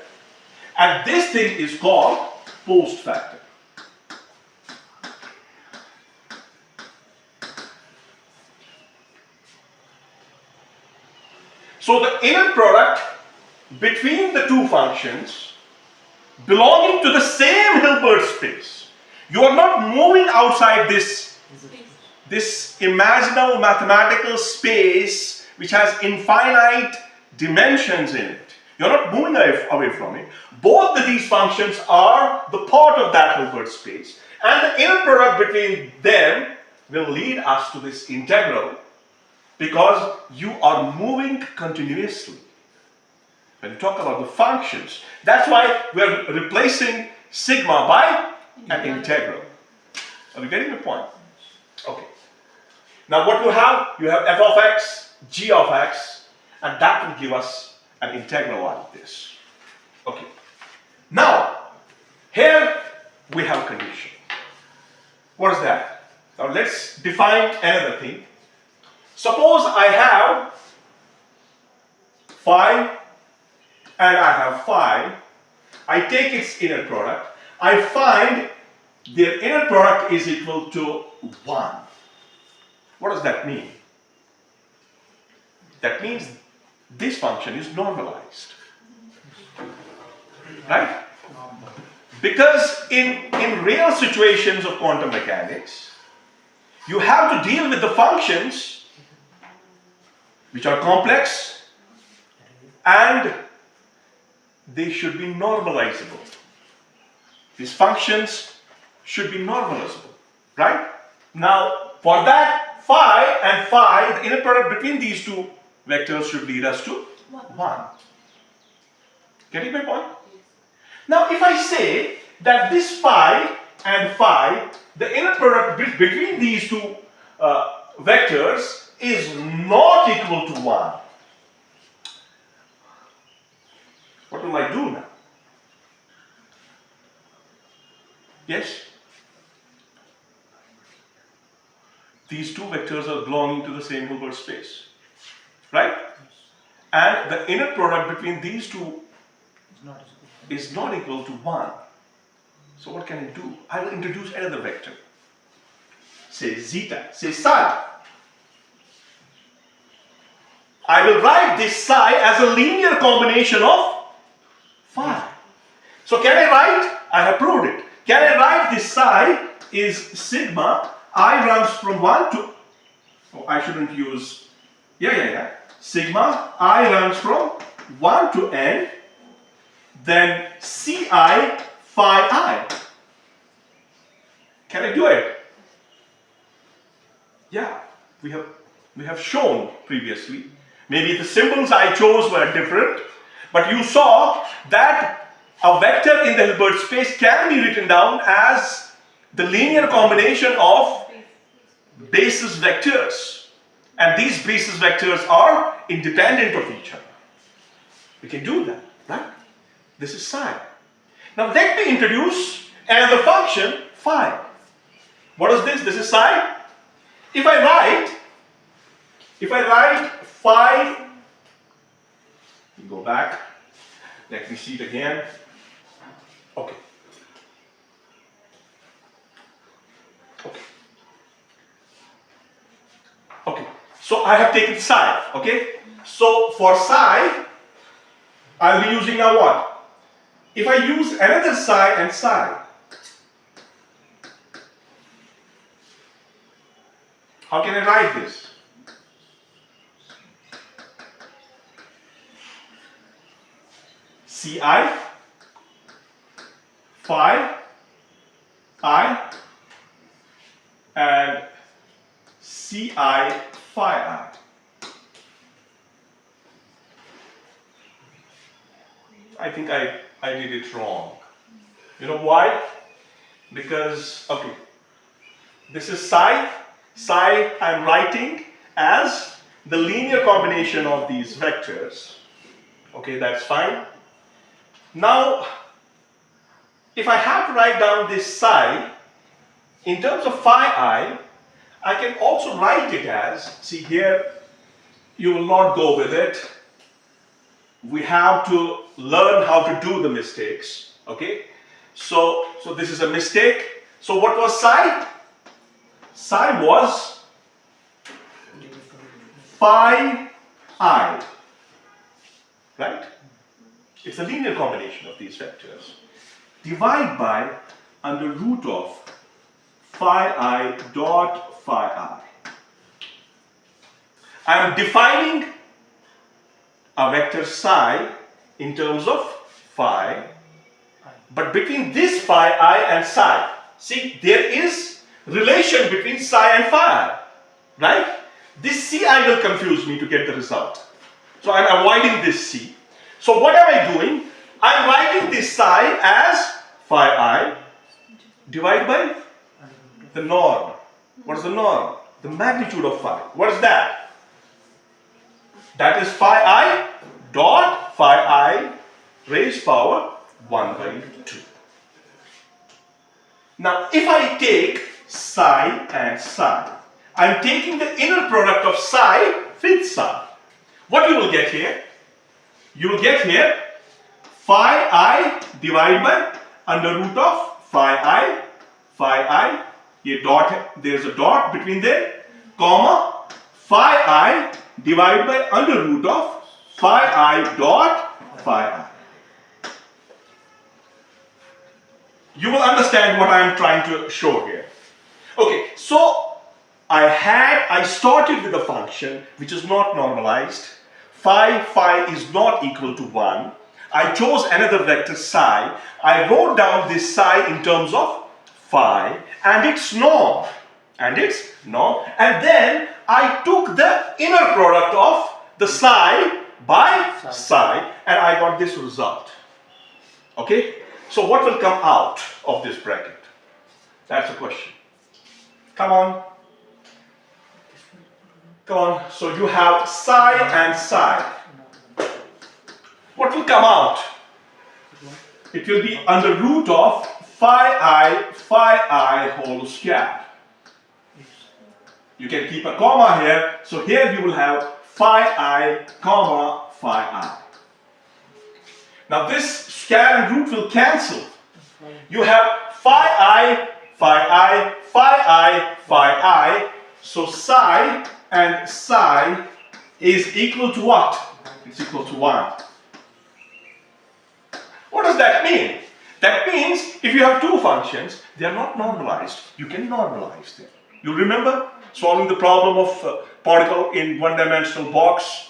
D: and this thing is called postfactor. So the inner product between the two functions belonging to the same Hilbert space. You are not moving outside this imaginal mathematical space which has infinite dimensions in it. You're not moving away from it. Both of these functions are the part of that Hilbert space, and the inner product between them will lead us to this integral, because you are moving continuously. When you talk about the functions, that's why we're replacing sigma by an integral. Are you getting the point? Okay. Now what you have f of x, g of x, and that will give us an integral like this. Okay. Now, here we have a condition. What is that? Now let's define another thing. Suppose I have phi and I have phi. I take its inner product. I find their inner product is equal to 1. What does that mean? That means this function is normalized. Right? Because in real situations of quantum mechanics, you have to deal with the functions which are complex and they should be normalizable. These functions should be normalizable, right? Now, for that, phi and phi, the inner product between these two vectors should lead us to 1. Getting my point? Now, if I say that this phi and phi, the inner product between these two vectors is not equal to 1, what will I do now? Yes? These two vectors are belonging to the same Hilbert space, right? And the inner product between these two is not equal to 1. So what can I do? I will introduce another vector. Say zeta, say psi. I will write this psi as a linear combination of phi. So can I write? I have proved it. Can I write this psi is sigma I runs from 1 to, oh, I shouldn't use, sigma I runs from 1 to n, then ci phi I. Can I do it? Yeah, we have shown previously. Maybe the symbols I chose were different, but you saw that a vector in the Hilbert space can be written down as the linear combination of basis vectors. And these basis vectors are independent of each other. We can do that, right? This is psi. Now let me introduce another function, phi. What is this? This is psi. If I write phi, go back, let me see it again. Okay. Okay. So I have taken psi. Okay. So for psi, I'll be using now what? If I use another psi and psi, how can I write this? Ci phi I and Ci phi I. I think I did it wrong. You know why? Because, okay, this is psi. Psi I'm writing as the linear combination of these vectors. Okay, that's fine. Now, if I have to write down this psi, in terms of phi I can also write it as, see here, you will not go with it. We have to learn how to do the mistakes, okay? So this is a mistake. So what was psi? Psi was phi I, right? It's a linear combination of these vectors. Divide by under root of phi I dot phi I. I am defining a vector psi in terms of phi, but between this phi I and psi, see, there is relation between psi and phi, right? This ci will confuse me to get the result. So I'm avoiding this c. So what am I doing? I'm writing this psi as phi I divided by the norm. What is the norm? The magnitude of phi. What is that? That is phi I dot phi I raised power 1 by 2. Now if I take psi and psi, I'm taking the inner product of psi with psi. What you will get here? You will get here phi I divided by under root of phi I, there's a dot between there, comma, phi I divided by under root of phi I dot phi I. You will understand what I am trying to show here. Okay, so I started with a function which is not normalized. Phi is not equal to 1. I chose another vector psi. I wrote down this psi in terms of phi and its norm. And then I took the inner product of the psi by psi and I got this result. Okay? So what will come out of this bracket? That's the question. Come on. Come on. So you have psi and psi. What will come out? It will be under root of phi I whole square. You can keep a comma here. So here you will have phi I comma phi I. Now this square and root will cancel. You have phi I, phi I, phi I, phi I. So psi and psi is equal to what? It's equal to 1. What does that mean? That means if you have two functions, they are not normalized. You can normalize them. You remember solving the problem of particle in one-dimensional box?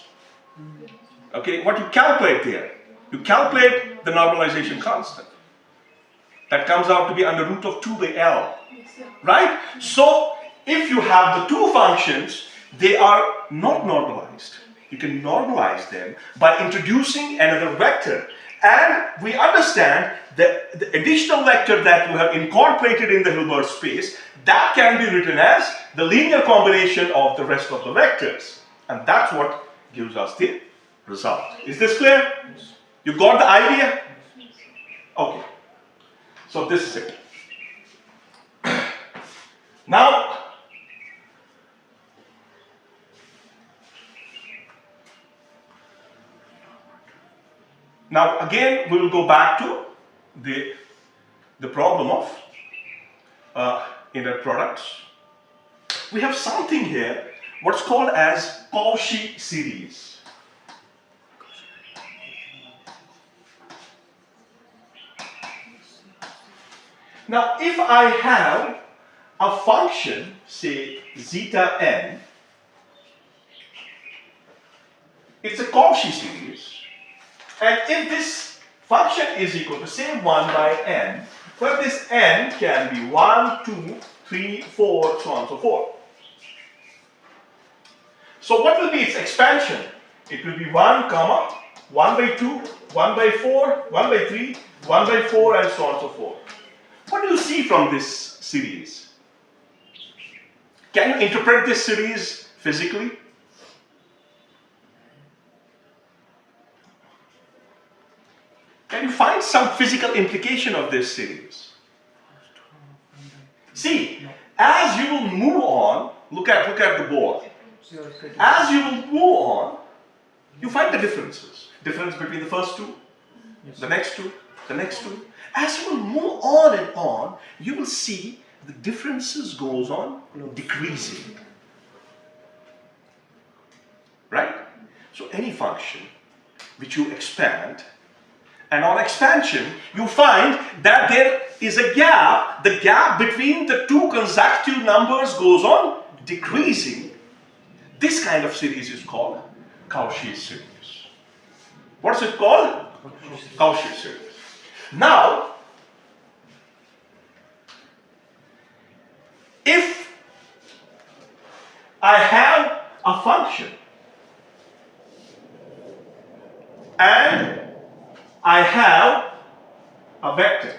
D: Okay, what you calculate there? You calculate the normalization constant. That comes out to be under root of 2 by L. Right? So, if you have the two functions, they are not normalized. You can normalize them by introducing another vector. And we understand that the additional vector that you have incorporated in the Hilbert space, that can be written as the linear combination of the rest of the vectors. And that's what gives us the result. Is this clear? You got the idea? Okay. So this is it. Now again, we will go back to the problem of inner products. We have something here, what's called as Cauchy series. Now, if I have a function, say zeta n, it's a Cauchy series, and if this function is equal to say 1 by n, where this n can be 1, 2, 3, 4, so on and so forth. So what will be its expansion? It will be 1 comma 1 by 2, 1 by 4, 1 by 3, 1 by 4, and so on and so forth. What do you see from this series? Can you interpret this series physically? Can you find some physical implication of this series? See, as you will move on, look at the board. As you will move on, you find the differences. Difference between the first two, the next two, the next two. As you will move on and on, you will see the differences goes on decreasing. Right? So any function which you expand, and on expansion, you find that there is a gap. The gap between the two consecutive numbers goes on decreasing. This kind of series is called Cauchy series. What's it called? Cauchy series. Now, if I have a function and I have a vector,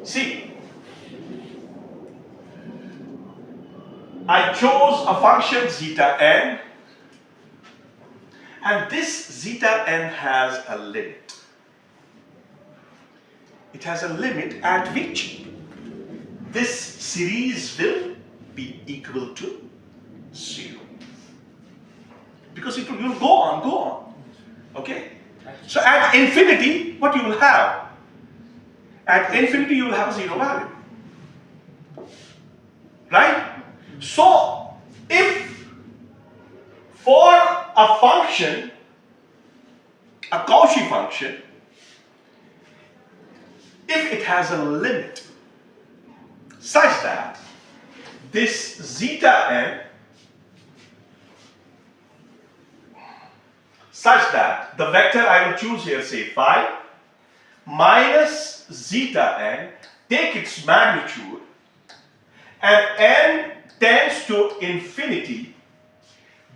D: see, I chose a function zeta n, and this zeta n has a limit. It has a limit at which this series will be equal to 0. Because it will go on. Okay? So at infinity, what you will have? At infinity, you will have a 0 value. Right? So, if a function, a Cauchy function, if it has a limit such that this zeta n, such that the vector I will choose here, say phi, minus zeta n, take its magnitude, and n tends to infinity,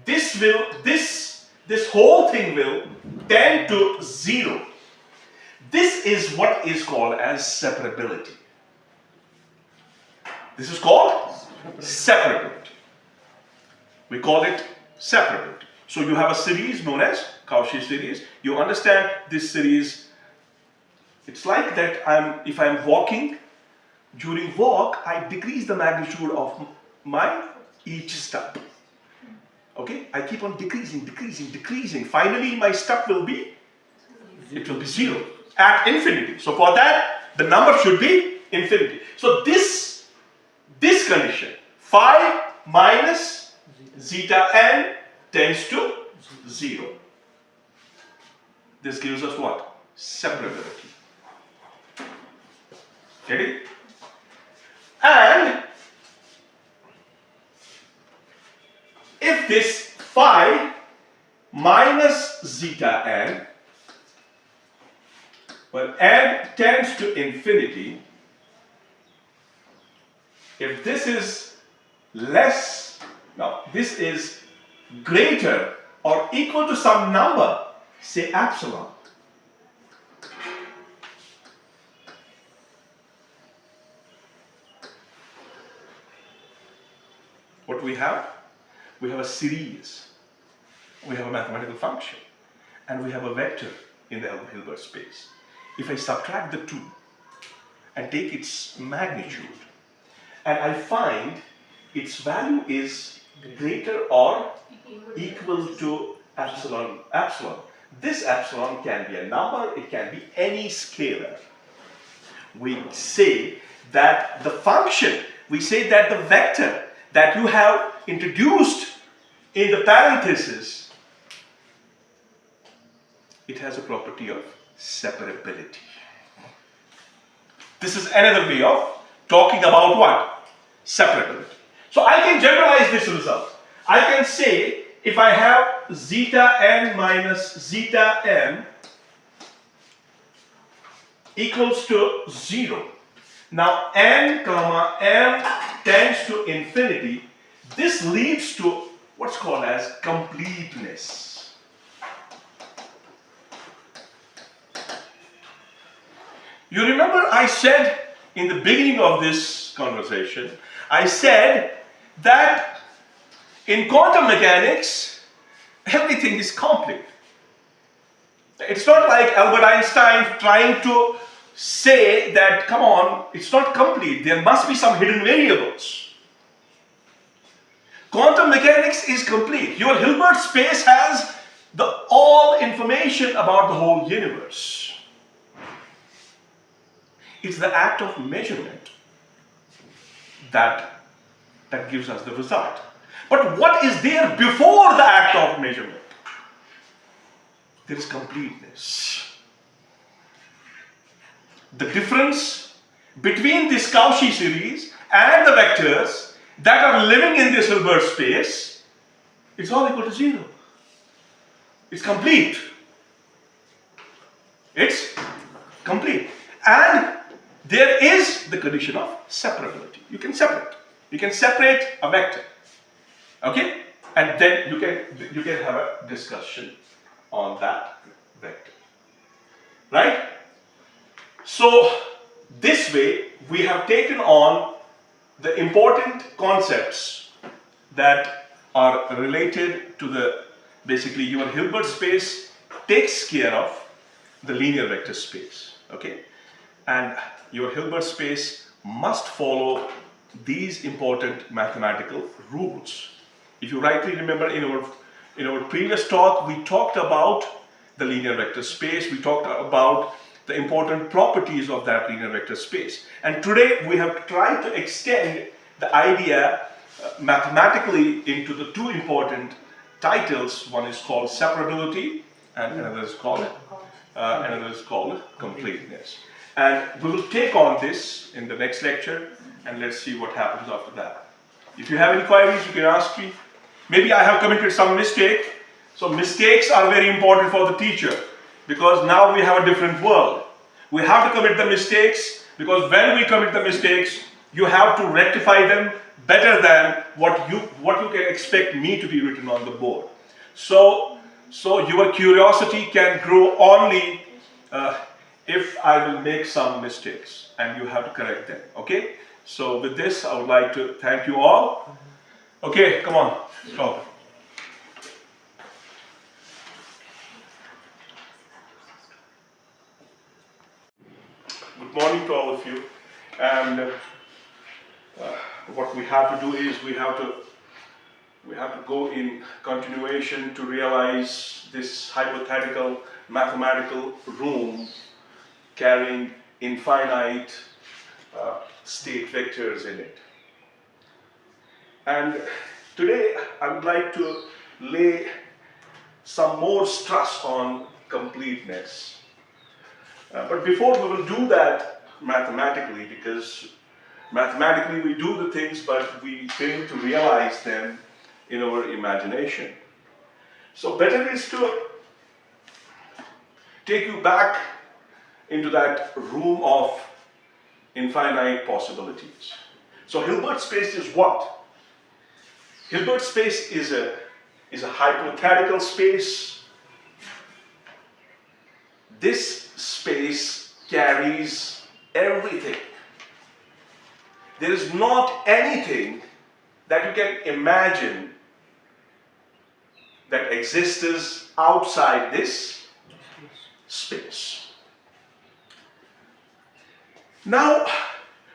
D: this whole thing will tend to 0. This is what is called as separability. This is called separability. We call it separability. So you have a series known as Cauchy series. You understand this series. It's like that if I'm walking, during walk I decrease the magnitude of my each step. Okay? I keep on decreasing. Finally my step will be, it will be 0 at infinity. So for that, the number should be infinity. So this condition, phi minus zeta n tends to 0. This gives us what? Separability. Get it? And if this phi minus zeta n, well, n tends to infinity, if this is less, no, this is greater or equal to some number, say epsilon, what we have? We have a series, we have a mathematical function, and we have a vector in the Hilbert space. If I subtract the two and take its magnitude, and I find its value is greater or equal to epsilon, this epsilon can be a number, it can be any scalar. We say that the function, we say that the vector that you have introduced in the parenthesis, it has a property of separability. This is another way of talking about what? Separability. So I can generalize this result. I can say if I have zeta n minus zeta m equals to 0. Now n comma m tends to infinity. This leads to what's called as completeness. You remember I said in the beginning of this conversation, I said that in quantum mechanics, everything is complete. It's not like Albert Einstein trying to say that, come on, it's not complete. There must be some hidden variables. Quantum mechanics is complete. Your Hilbert space has all information about the whole universe. It's the act of measurement that gives us the result. But what is there before the act of measurement? There is completeness. The difference between this Cauchy series and the vectors that are living in this Hilbert space is all equal to 0. It's complete. It's complete. And there is the condition of separability. You can separate. You can separate a vector. Okay? And then you can have a discussion on that vector. Right? So this way we have taken on the important concepts that are related to the, basically your Hilbert space takes care of the linear vector space. Okay? And your Hilbert space must follow these important mathematical rules. If you rightly remember, in our previous talk, we talked about the linear vector space. We talked about the important properties of that linear vector space. And today we have tried to extend the idea mathematically into the two important titles. One is called separability, and another is called completeness. And we will take on this in the next lecture, and let's see what happens after that. If you have any queries, you can ask me. Maybe I have committed some mistake. So mistakes are very important for the teacher, because now we have a different world. We have to commit the mistakes, because when we commit the mistakes, you have to rectify them better than what you can expect me to be written on the board. So your curiosity can grow only if I will make some mistakes, and you have to correct them. Okay? So with this, I would like to thank you all. Okay, come on, stop. Good morning to all of you. And what we have to do is we have to go in continuation to realize this hypothetical mathematical room carrying infinite state vectors in it. And today I would like to lay some more stress on completeness. But before we will do that mathematically, because mathematically we do the things but we fail to realize them in our imagination. So better is to take you back into that room of infinite possibilities. So Hilbert space is what? Hilbert space is a hypothetical space. This space carries everything. There is not anything that you can imagine that exists outside this space. Now,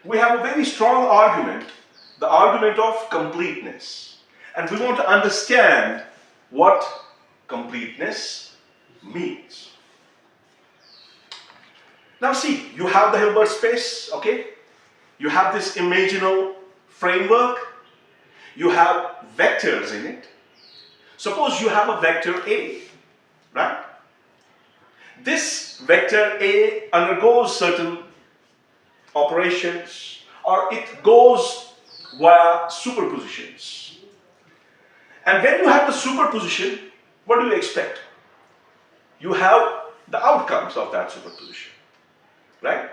D: we have a very strong argument, the argument of completeness. And we want to understand what completeness means. Now see, you have the Hilbert space, okay? You have this imaginal framework. You have vectors in it. Suppose you have a vector A, right? This vector A undergoes certain operations, or it goes via superpositions. And when you have the superposition, what do you expect? You have the outcomes of that superposition, right?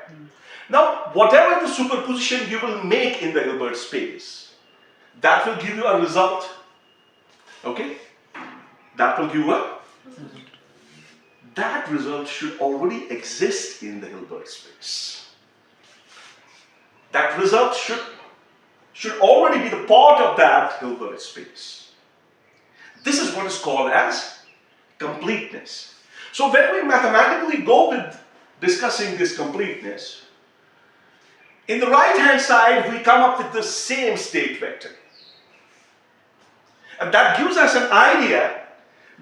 D: Now, whatever the superposition you will make in the Hilbert space, that will give you a result, okay? That will give you that result should already exist in the Hilbert space. That result should already be the part of that Hilbert space. This is what is called as completeness. So when we mathematically go with discussing this completeness, in the right hand side we come up with the same state vector. And that gives us an idea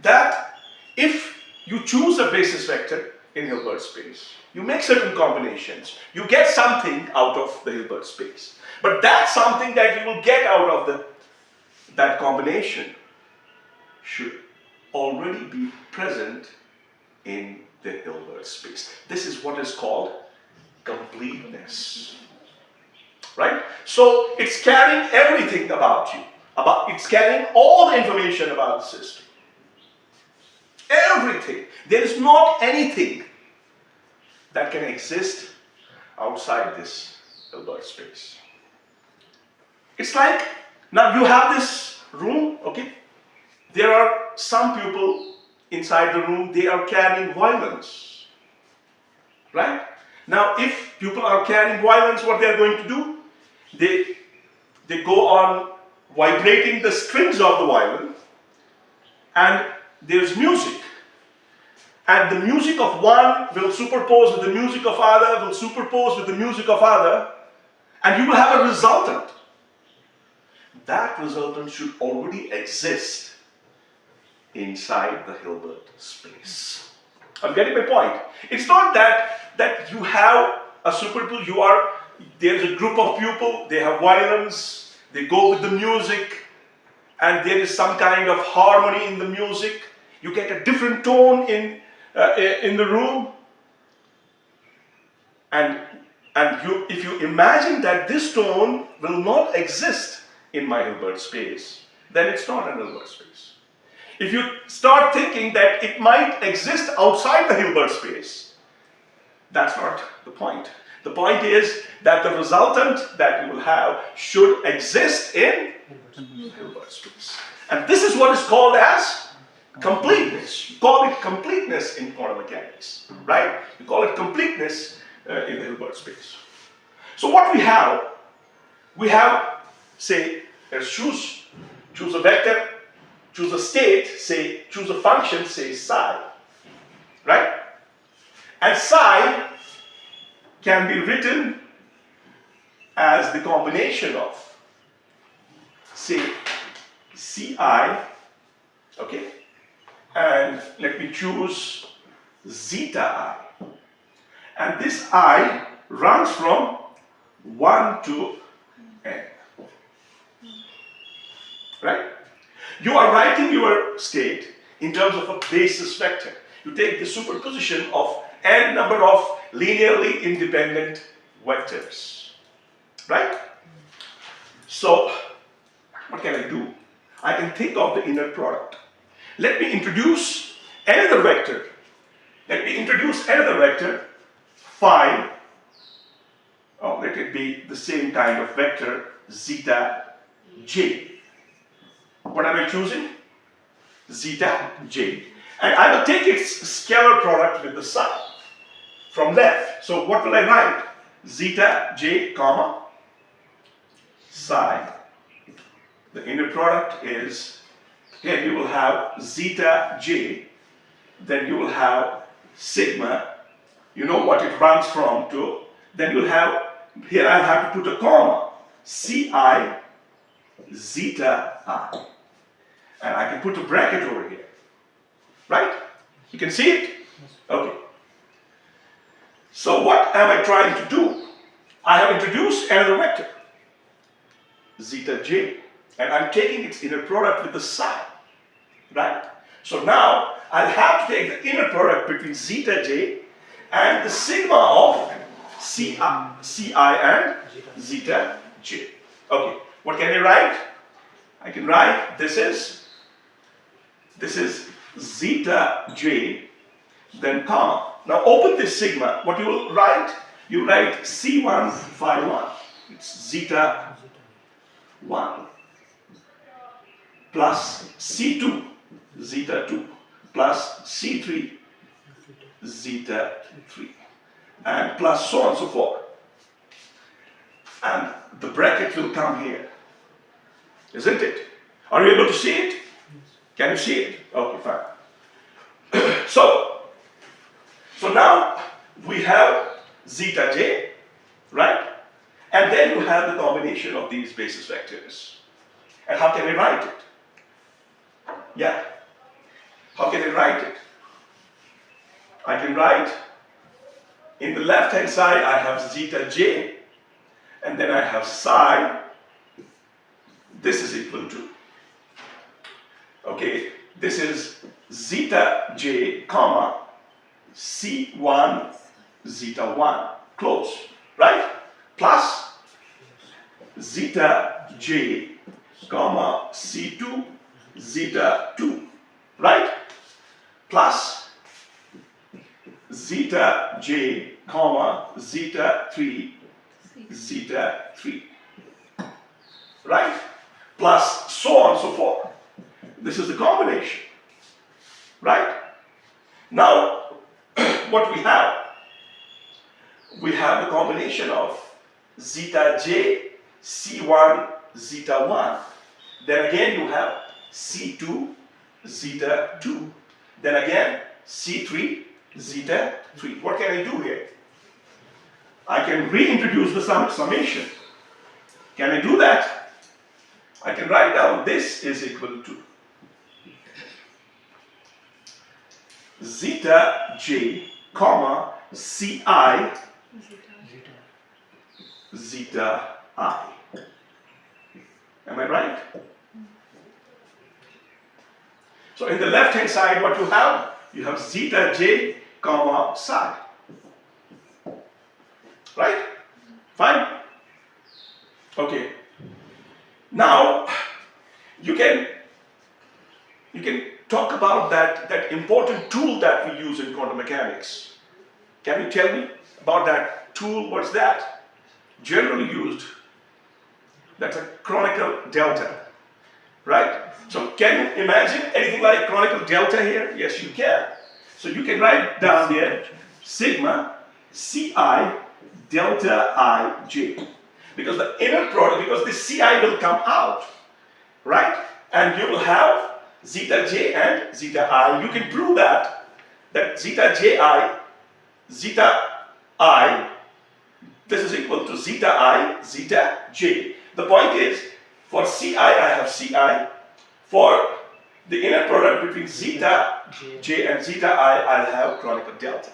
D: that if you choose a basis vector in Hilbert space, you make certain combinations, you get something out of the Hilbert space. But that something that you will get out of that combination should already be present in the Hilbert space. This is what is called completeness. Right? So it's carrying everything about you. It's carrying all the information about the system. Everything. There is not anything that can exist outside this Hilbert space. It's like, now you have this room, okay? There are some people inside the room, they are carrying violence. Right? Now, if people are carrying violence, what they are going to do? They go on vibrating the strings of the violin, and there's music. And the music of one will superpose with the music of other, will superpose with the music of other, and you will have a resultant. That resultant should already exist inside the Hilbert space. I'm getting my point. It's not that you have a superposition, there's a group of people, they have violence, they go with the music, and there is some kind of harmony in the music. You get a different tone in the room, and if you imagine that this tone will not exist in my Hilbert space, then it's not an Hilbert space. If you start thinking that it might exist outside the Hilbert space, that's not the point. The point is that the resultant that you will have should exist in Hilbert space. And this is what is called as completeness. You call it completeness in quantum mechanics, right? You call it completeness in the Hilbert space. So what we have, say, let's choose a vector, choose a state, say, choose a function, say psi, right? And psi can be written as the combination of, say, Ci, okay, and let me choose zeta I. And this I runs from 1 to n, right? You are writing your state in terms of a basis vector. You take the superposition of n number of linearly independent vectors, right? So, what can I do? I can think of the inner product. Let me introduce another vector. Phi. Oh, let it be the same kind of vector, zeta j. What am I choosing? Zeta j. And I will take its scalar product with the psi from left. So what will I write? Zeta j comma psi. The inner product is, here you will have zeta j, then you will have sigma, you know what it runs from to, then you'll have, here I'll have to put a comma, Ci zeta I. And I can put a bracket over here, right? You can see it? Okay. So what am I trying to do? I have introduced another vector, zeta j, and I'm taking its inner product with the psi, right? So now I'll have to take the inner product between zeta j and the sigma of Ci and zeta j. Okay, what can I write? I can write this is zeta j, then comma. Now open this sigma. What you will write? You write C1 phi 1. It's zeta 1 plus C2 zeta 2 plus C3 zeta 3 and plus so on and so forth. And the bracket will come here, isn't it? Are you able to see it? Can you see it? Okay, fine. So now we have zeta j, right? And then you have the combination of these basis vectors. And how can I write it? Yeah. How can I write it? I can write, in the left hand side I have zeta j, and then I have psi. This is equal to, okay, this is zeta j comma C1 zeta 1, close, right? Plus zeta j comma C2 zeta 2, right? Plus zeta j comma zeta 3 zeta 3, right? Plus so on and so forth. This is the combination, right? Now, what we have the combination of zeta j C1 zeta 1. Then again you have C2 zeta 2. Then again C3 zeta 3. What can I do here? I can reintroduce the summation. Can I do that? I can write down this is equal to zeta j comma Ci zeta I. Am I right? So in the left hand side, what you have? You have zeta j comma psi. Right? Fine? Okay. Now you can talk about that important tool that we use in quantum mechanics. Can you tell me about that tool? What's that? Generally used, that's a chronicle delta, right? So can you imagine anything like chronicle delta here? Yes, you can. So you can write down there sigma Ci delta ij, because the inner product, because the Ci will come out, right? And you will have zeta j and zeta I. You can prove that zeta I, this is equal to zeta I, zeta j. The point is, for Ci I have Ci, for the inner product between zeta j and zeta I, I'll have chronicle delta.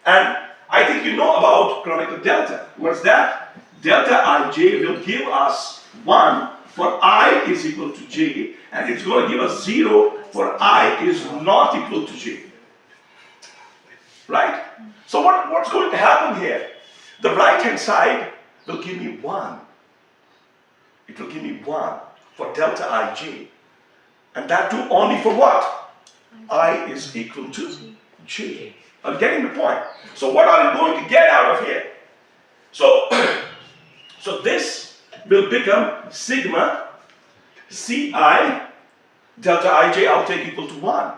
D: And I think you know about chronicle delta. What's that? Delta ij will give us 1 for I is equal to j, and it's going to give us 0 for I is not equal to j. Right? So what's going to happen here? The right hand side will give me 1. It will give me 1 for delta ij. And that too only for what? I is equal to j. I'm getting the point. So what are you going to get out of here? So, so this will become sigma Ci delta ij, I'll take equal to 1.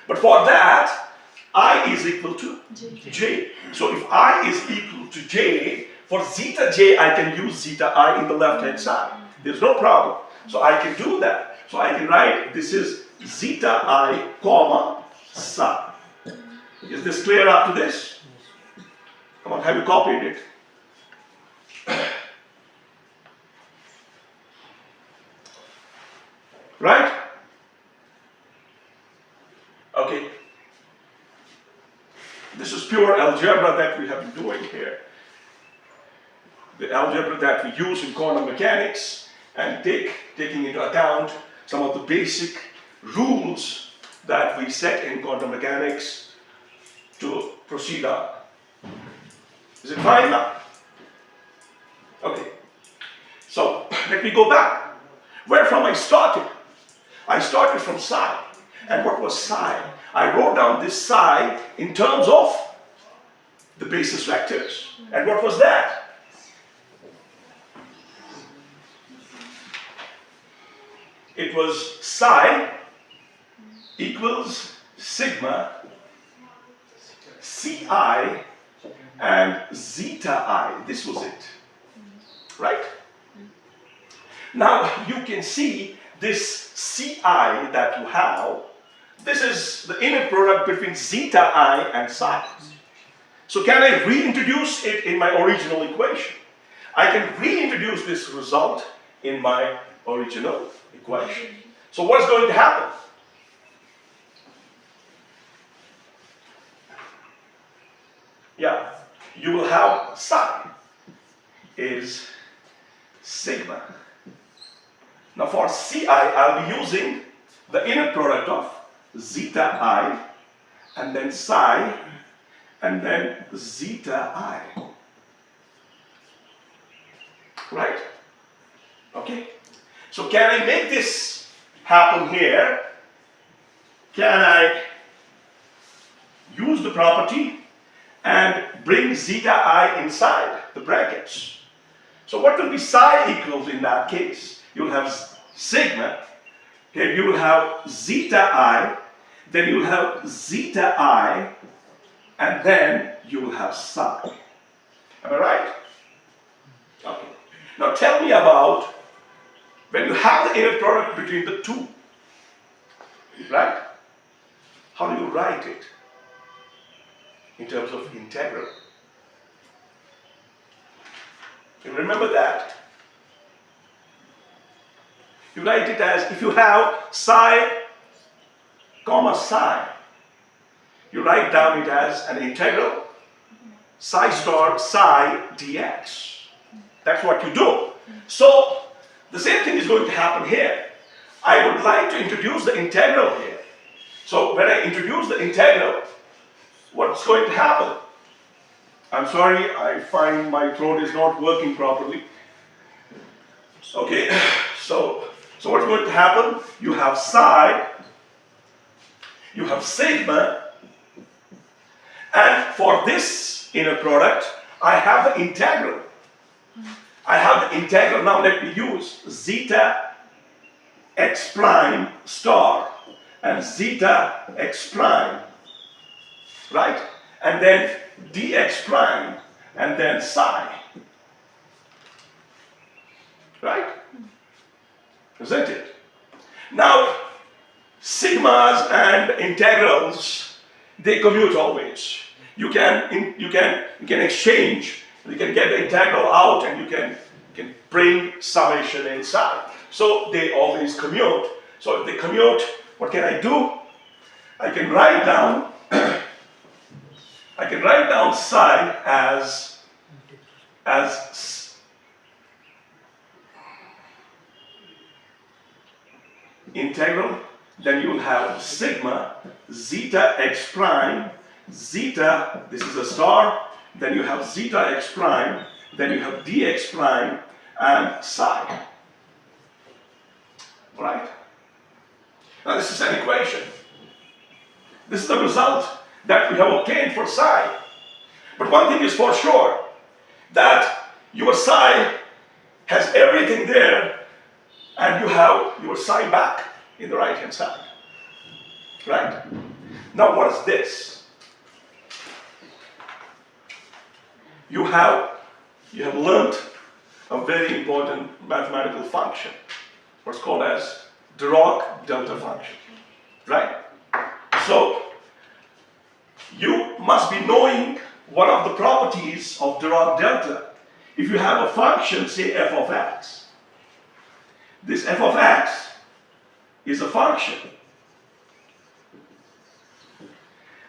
D: But for that, I is equal to j. So if I is equal to j, for zeta j, I can use zeta I in the left hand side. There's no problem. So I can do that. So I can write this is zeta I comma psi. Is this clear up to this? Come on, have you copied it? Right? Okay. This is pure algebra that we have been doing here. The algebra that we use in quantum mechanics, and taking into account some of the basic rules that we set in quantum mechanics to proceed on. Is it fine now? Okay. So let me go back. Where from I started? I started from psi. And what was psi? I wrote down this psi in terms of the basis vectors. And what was that? It was psi equals sigma Ci and zeta I. This was it. Right? Now you can see this Ci that you have. This is the inner product between zeta I and psi. So can I reintroduce it in my original equation? I can reintroduce this result in my original equation. So what's going to happen? Yeah, you will have psi is sigma. Now for Ci, I'll be using the inner product of zeta I and then psi and then zeta I. Right? Okay? So can I make this happen here? Can I use the property and bring zeta I inside the brackets? So what will be psi equals in that case? You'll have sigma, here you will have zeta I, then you will have zeta I, and then you will have psi. Am I right? Okay. Now tell me about when you have the inner product between the two, right? How do you write it in terms of integral? You remember that? You write it as, if you have psi comma psi, you write down it as an integral psi star psi dx. That's what you do. So the same thing is going to happen here. I would like to introduce the integral here. So when I introduce the integral, what's going to happen? I'm sorry, I find my throat is not working properly. Okay, so what's going to happen? You have psi, you have sigma, and for this inner product, I have the integral. I have the integral. Now let me use zeta x prime star and zeta x prime, right? And then dx prime and then psi, right? Isn't it? Now, sigmas and integrals, they commute always. You can exchange. You can get the integral out and you can bring summation inside. So they always commute. So if they commute, what can I do? I can write down psi as integral. Then you will have sigma zeta x prime, zeta, this is a star, then you have zeta x prime, then you have dx prime and psi. Right? Now this is an equation. This is the result that we have obtained for psi. But one thing is for sure, that your psi has everything there and you have your psi back in the right hand side. Right? Now what is this? You have learned a very important mathematical function, what's called as Dirac delta function. Right? So you must be knowing one of the properties of Dirac delta. If you have a function, say f of x, this f of x is a function.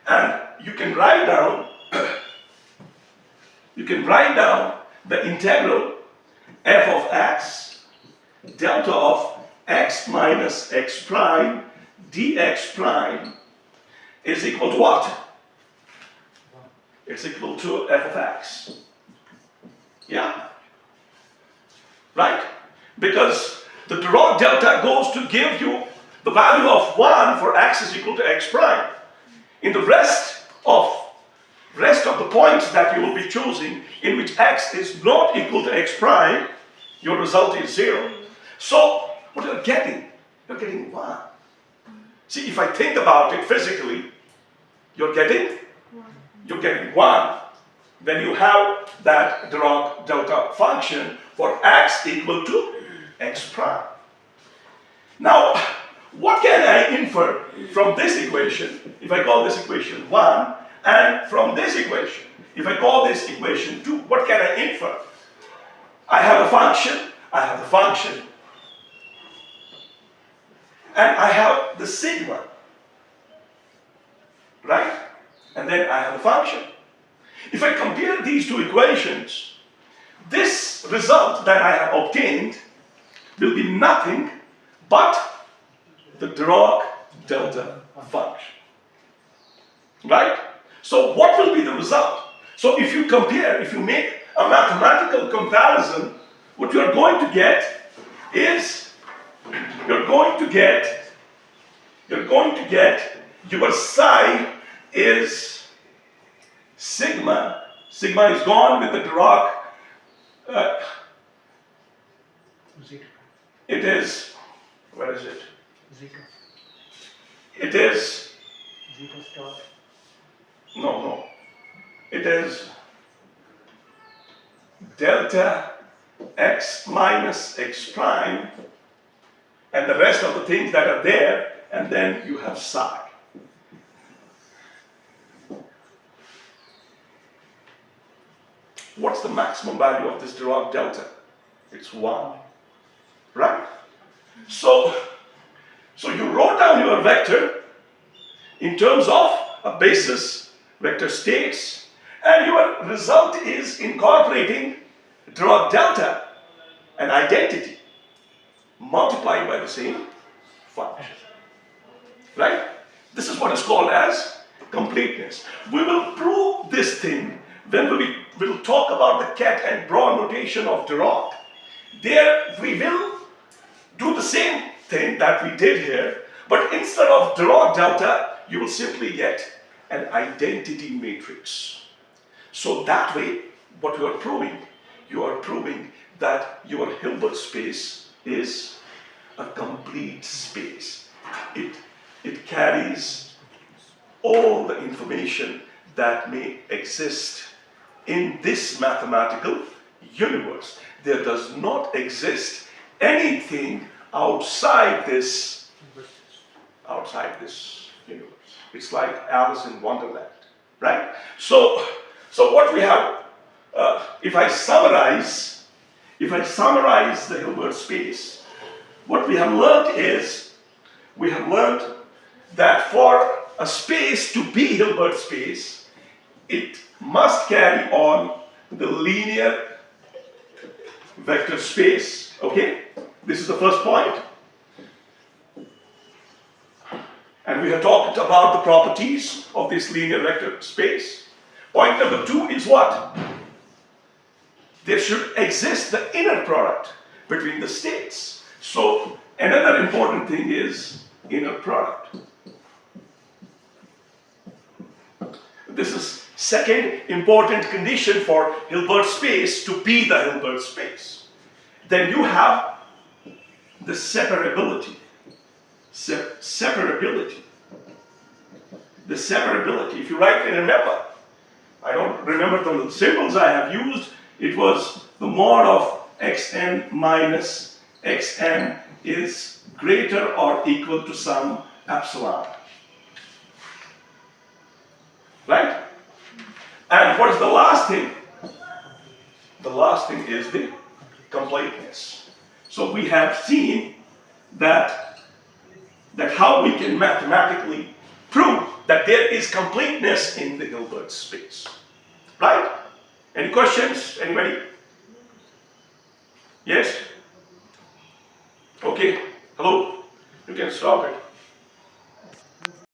D: And you can write down the integral f of x delta of x minus x prime dx prime is equal to what? It's equal to f of x. Yeah? Right? Because the Dirac delta goes to give you the value of 1 for x is equal to x prime. In the rest of the points that you will be choosing in which x is not equal to x prime, your result is 0. So what you're getting 1. See, if I think about it physically, you're getting 1. Then you have that Dirac delta function for x equal to x prime. Now, what can I infer from this equation, if I call this equation 1, and from this equation, if I call this equation 2, what can I infer? I have a function, and I have the sigma, right? And then I have a function. If I compare these two equations, this result that I have obtained will be nothing but the Dirac delta function. Right? So what will be the result? So if you compare, if you make a mathematical comparison, what you are going to get is you're going to get your psi is sigma. Sigma is gone with the Dirac.
B: Zeta.
D: It is, where is it?
B: Zeta.
D: It is,
B: Zeta star.
D: no. It is delta x minus x prime and the rest of the things that are there, and then you have psi. What's the maximum value of this Dirac delta? It's 1. Right? So you wrote down your vector in terms of a basis, vector states, and your result is incorporating Dirac delta, an identity, multiplied by the same function. Right? This is called as completeness. We will prove this thing when we will talk about the cat and bra notation of Dirac. There we will do the same thing that we did here, but instead of Dirac delta, you will simply get an identity matrix. So that way, what you are proving that your Hilbert space is a complete space. It carries all the information that may exist in this mathematical universe. There does not exist anything outside this universe. It's like Alice in Wonderland, right? So what we have, if I summarize the Hilbert space, what we have learned is, we have learned that for a space to be Hilbert space, it must carry on the linear vector space. Okay? This is the first point. And we have talked about the properties of this linear vector space. Point number 2 is what? There should exist the inner product between the states. So another important thing is inner product. This is second important condition for Hilbert space to be the Hilbert space. Then you have the separability. Separability. The separability. If you rightly remember, I don't remember the symbols I have used. It was the mod of xn minus xn is greater or equal to some epsilon. Right? And what is the last thing? The last thing is the completeness. So we have seen that how we can mathematically prove that there is completeness in the Hilbert space. Right? Any questions? Anybody? Yes? Okay. Hello? You can stop it.